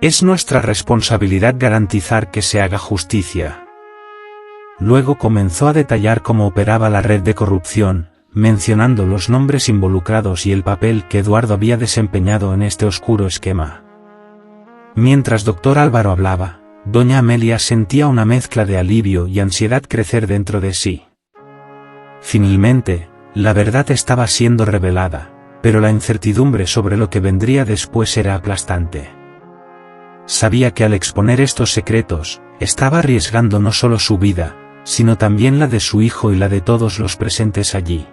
Es nuestra responsabilidad garantizar que se haga justicia. Luego comenzó a detallar cómo operaba la red de corrupción, mencionando los nombres involucrados y el papel que Eduardo había desempeñado en este oscuro esquema. Mientras Dr. Álvaro hablaba, doña Amelia sentía una mezcla de alivio y ansiedad crecer dentro de sí. Finalmente, la verdad estaba siendo revelada, pero la incertidumbre sobre lo que vendría después era aplastante. Sabía que al exponer estos secretos, estaba arriesgando no solo su vida, sino también la de su hijo y la de todos los presentes allí.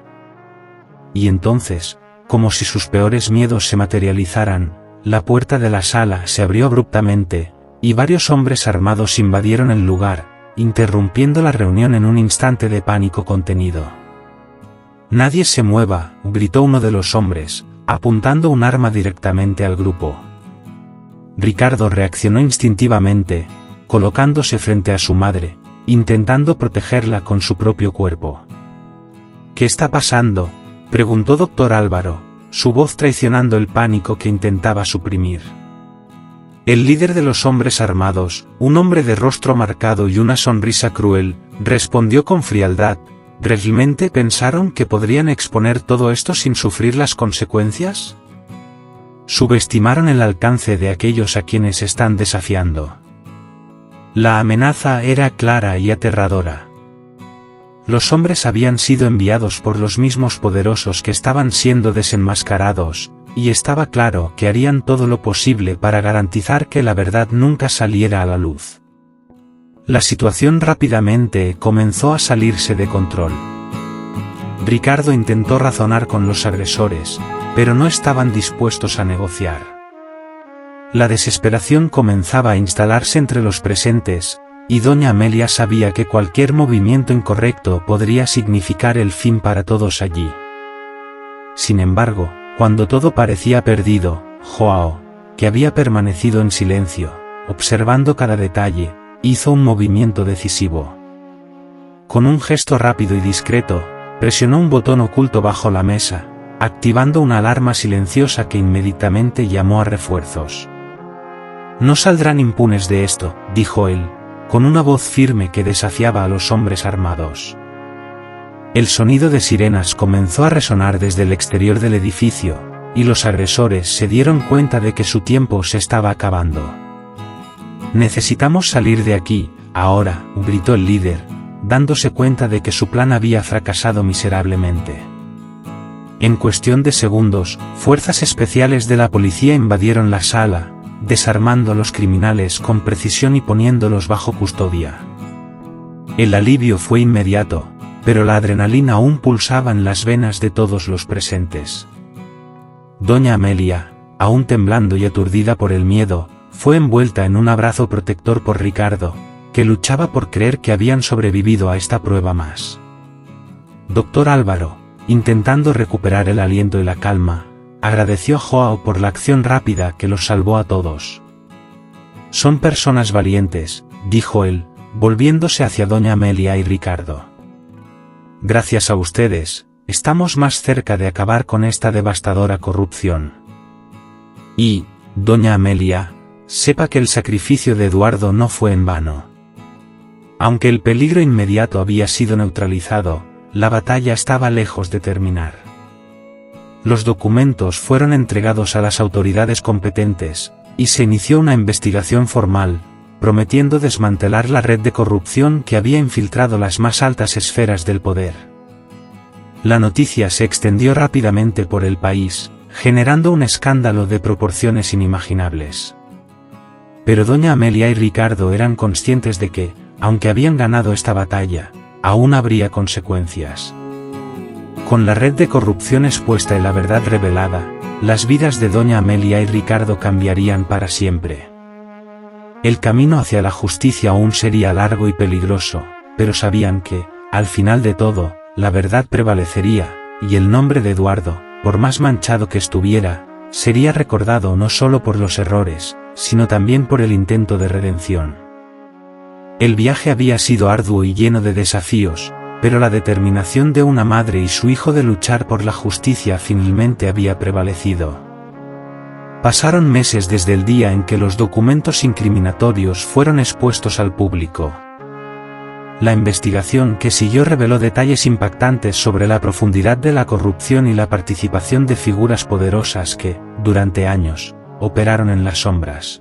Y entonces, como si sus peores miedos se materializaran, la puerta de la sala se abrió abruptamente, y varios hombres armados invadieron el lugar, interrumpiendo la reunión en un instante de pánico contenido. «Nadie se mueva», gritó uno de los hombres, apuntando un arma directamente al grupo. Ricardo reaccionó instintivamente, colocándose frente a su madre, intentando protegerla con su propio cuerpo. «¿Qué está pasando?», preguntó Dr. Álvaro, su voz traicionando el pánico que intentaba suprimir. El líder de los hombres armados, un hombre de rostro marcado y una sonrisa cruel, respondió con frialdad: ¿realmente pensaron que podrían exponer todo esto sin sufrir las consecuencias? Subestimaron el alcance de aquellos a quienes están desafiando. La amenaza era clara y aterradora. Los hombres habían sido enviados por los mismos poderosos que estaban siendo desenmascarados, y estaba claro que harían todo lo posible para garantizar que la verdad nunca saliera a la luz. La situación rápidamente comenzó a salirse de control. Ricardo intentó razonar con los agresores, pero no estaban dispuestos a negociar. La desesperación comenzaba a instalarse entre los presentes, y doña Amelia sabía que cualquier movimiento incorrecto podría significar el fin para todos allí. Sin embargo, cuando todo parecía perdido, Joao, que había permanecido en silencio, observando cada detalle, hizo un movimiento decisivo. Con un gesto rápido y discreto, presionó un botón oculto bajo la mesa, activando una alarma silenciosa que inmediatamente llamó a refuerzos. «No saldrán impunes de esto», dijo él, con una voz firme que desafiaba a los hombres armados. El sonido de sirenas comenzó a resonar desde el exterior del edificio, y los agresores se dieron cuenta de que su tiempo se estaba acabando. «Necesitamos salir de aquí, ahora», gritó el líder, dándose cuenta de que su plan había fracasado miserablemente. En cuestión de segundos, fuerzas especiales de la policía invadieron la sala, desarmando a los criminales con precisión y poniéndolos bajo custodia. El alivio fue inmediato, pero la adrenalina aún pulsaba en las venas de todos los presentes. Doña Amelia, aún temblando y aturdida por el miedo, fue envuelta en un abrazo protector por Ricardo, que luchaba por creer que habían sobrevivido a esta prueba más. Dr. Álvaro, intentando recuperar el aliento y la calma, agradeció a Joao por la acción rápida que los salvó a todos. «Son personas valientes», dijo él, volviéndose hacia doña Amelia y Ricardo. Gracias a ustedes, estamos más cerca de acabar con esta devastadora corrupción. Y, doña Amelia, sepa que el sacrificio de Eduardo no fue en vano. Aunque el peligro inmediato había sido neutralizado, la batalla estaba lejos de terminar. Los documentos fueron entregados a las autoridades competentes, y se inició una investigación formal, prometiendo desmantelar la red de corrupción que había infiltrado las más altas esferas del poder. La noticia se extendió rápidamente por el país, generando un escándalo de proporciones inimaginables. Pero doña Amelia y Ricardo eran conscientes de que, aunque habían ganado esta batalla, aún habría consecuencias. Con la red de corrupción expuesta y la verdad revelada, las vidas de doña Amelia y Ricardo cambiarían para siempre. El camino hacia la justicia aún sería largo y peligroso, pero sabían que, al final de todo, la verdad prevalecería, y el nombre de Eduardo, por más manchado que estuviera, sería recordado no solo por los errores, sino también por el intento de redención. El viaje había sido arduo y lleno de desafíos, pero la determinación de una madre y su hijo de luchar por la justicia finalmente había prevalecido. Pasaron meses desde el día en que los documentos incriminatorios fueron expuestos al público. La investigación que siguió reveló detalles impactantes sobre la profundidad de la corrupción y la participación de figuras poderosas que, durante años, operaron en las sombras.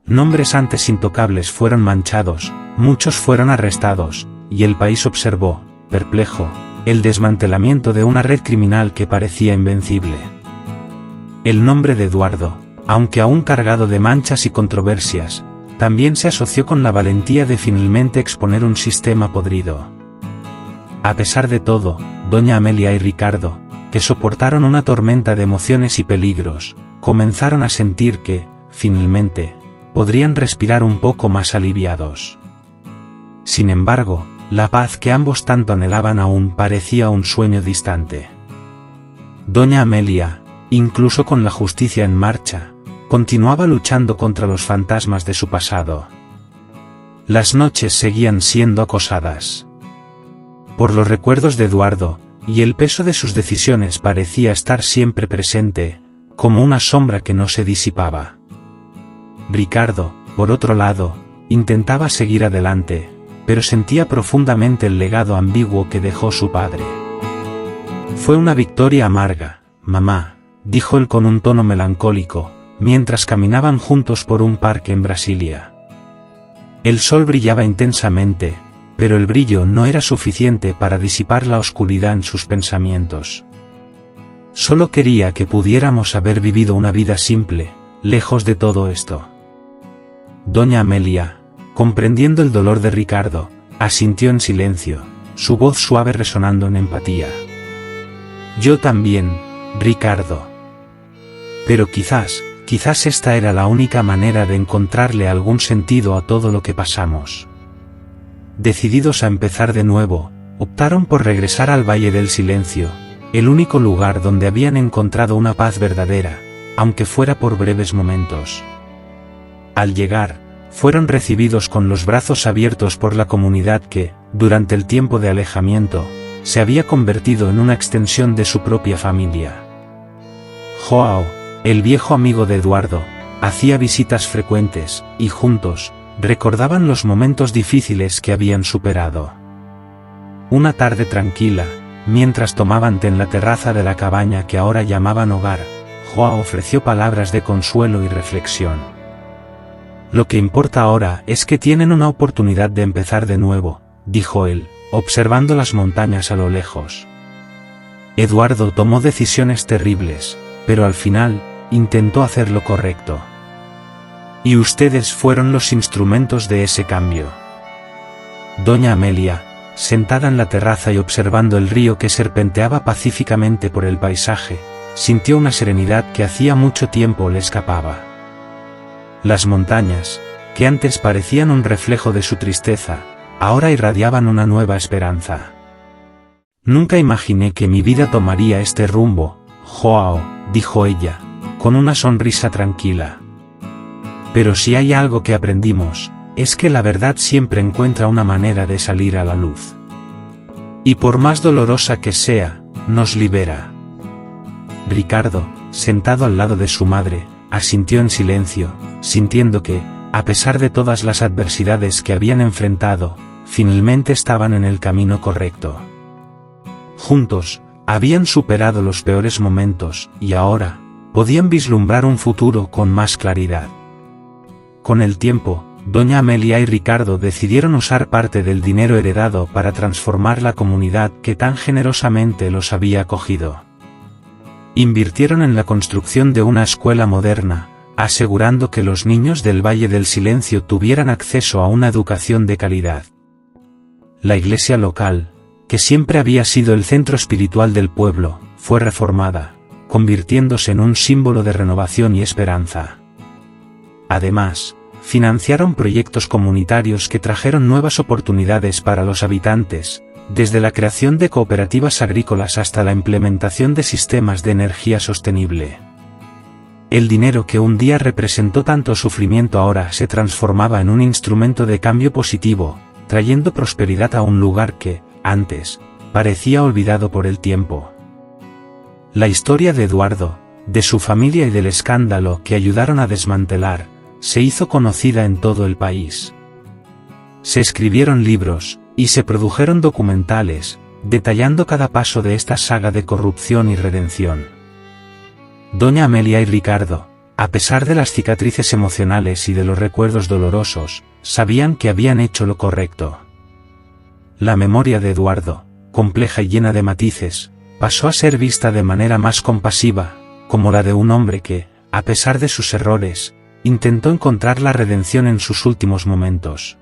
Nombres antes intocables fueron manchados, muchos fueron arrestados, y el país observó, perplejo, el desmantelamiento de una red criminal que parecía invencible. El nombre de Eduardo, aunque aún cargado de manchas y controversias, también se asoció con la valentía de finalmente exponer un sistema podrido. A pesar de todo, doña Amelia y Ricardo, que soportaron una tormenta de emociones y peligros, comenzaron a sentir que, finalmente, podrían respirar un poco más aliviados. Sin embargo, la paz que ambos tanto anhelaban aún parecía un sueño distante. Doña Amelia, incluso con la justicia en marcha, continuaba luchando contra los fantasmas de su pasado. Las noches seguían siendo acosadas por los recuerdos de Eduardo, y el peso de sus decisiones parecía estar siempre presente, como una sombra que no se disipaba. Ricardo, por otro lado, intentaba seguir adelante, pero sentía profundamente el legado ambiguo que dejó su padre. Fue una victoria amarga, mamá, dijo él con un tono melancólico, mientras caminaban juntos por un parque en Brasilia. El sol brillaba intensamente, pero el brillo no era suficiente para disipar la oscuridad en sus pensamientos. Solo quería que pudiéramos haber vivido una vida simple, lejos de todo esto. Doña Amelia, comprendiendo el dolor de Ricardo, asintió en silencio, su voz suave resonando en empatía. Yo también, Ricardo. Pero quizás esta era la única manera de encontrarle algún sentido a todo lo que pasamos. Decididos a empezar de nuevo, optaron por regresar al Valle del Silencio, el único lugar donde habían encontrado una paz verdadera, aunque fuera por breves momentos. Al llegar, fueron recibidos con los brazos abiertos por la comunidad que, durante el tiempo de alejamiento, se había convertido en una extensión de su propia familia. Joao, el viejo amigo de Eduardo, hacía visitas frecuentes, y juntos, recordaban los momentos difíciles que habían superado. Una tarde tranquila, mientras tomaban té en la terraza de la cabaña que ahora llamaban hogar, Joao ofreció palabras de consuelo y reflexión. Lo que importa ahora es que tienen una oportunidad de empezar de nuevo, dijo él, observando las montañas a lo lejos. Eduardo tomó decisiones terribles, pero al final, intentó hacer lo correcto. Y ustedes fueron los instrumentos de ese cambio. Doña Amelia, sentada en la terraza y observando el río que serpenteaba pacíficamente por el paisaje, sintió una serenidad que hacía mucho tiempo le escapaba. Las montañas, que antes parecían un reflejo de su tristeza, ahora irradiaban una nueva esperanza. Nunca imaginé que mi vida tomaría este rumbo, Joao, dijo ella, con una sonrisa tranquila. Pero si hay algo que aprendimos, es que la verdad siempre encuentra una manera de salir a la luz. y por más dolorosa que sea, nos libera. Ricardo, sentado al lado de su madre, asintió en silencio, sintiendo que, a pesar de todas las adversidades que habían enfrentado, finalmente estaban en el camino correcto. Juntos, habían superado los peores momentos, y ahora, podían vislumbrar un futuro con más claridad. Con el tiempo, doña Amelia y Ricardo decidieron usar parte del dinero heredado para transformar la comunidad que tan generosamente los había acogido. Invirtieron en la construcción de una escuela moderna, asegurando que los niños del Valle del Silencio tuvieran acceso a una educación de calidad. La iglesia local, que siempre había sido el centro espiritual del pueblo, fue reformada, convirtiéndose en un símbolo de renovación y esperanza. Además, financiaron proyectos comunitarios que trajeron nuevas oportunidades para los habitantes, desde la creación de cooperativas agrícolas hasta la implementación de sistemas de energía sostenible. El dinero que un día representó tanto sufrimiento ahora se transformaba en un instrumento de cambio positivo, trayendo prosperidad a un lugar que, antes, parecía olvidado por el tiempo. La historia de Eduardo, de su familia y del escándalo que ayudaron a desmantelar, se hizo conocida en todo el país. Se escribieron libros, y se produjeron documentales, detallando cada paso de esta saga de corrupción y redención. Doña Amelia y Ricardo, a pesar de las cicatrices emocionales y de los recuerdos dolorosos, sabían que habían hecho lo correcto. La memoria de Eduardo, compleja y llena de matices, pasó a ser vista de manera más compasiva, como la de un hombre que, a pesar de sus errores, intentó encontrar la redención en sus últimos momentos.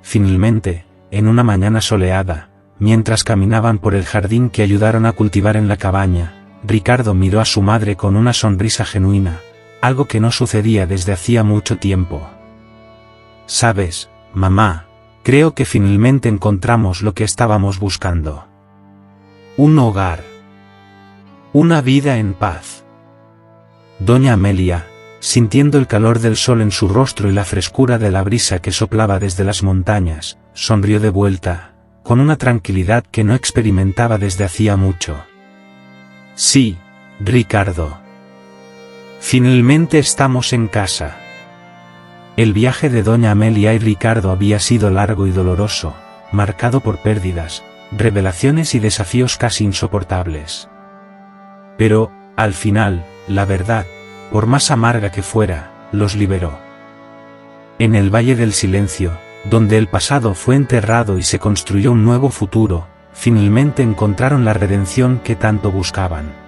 Finalmente, en una mañana soleada, mientras caminaban por el jardín que ayudaron a cultivar en la cabaña, Ricardo miró a su madre con una sonrisa genuina, algo que no sucedía desde hacía mucho tiempo. «Sabes, mamá, creo que finalmente encontramos lo que estábamos buscando. Un hogar. Una vida en paz». Doña Amelia, sintiendo el calor del sol en su rostro y la frescura de la brisa que soplaba desde las montañas, sonrió de vuelta, con una tranquilidad que no experimentaba desde hacía mucho. «Sí, Ricardo. Finalmente estamos en casa». El viaje de doña Amelia y Ricardo había sido largo y doloroso, marcado por pérdidas, revelaciones y desafíos casi insoportables. Pero, al final, la verdad, por más amarga que fuera, los liberó. En el Valle del Silencio, donde el pasado fue enterrado y se construyó un nuevo futuro, finalmente encontraron la redención que tanto buscaban.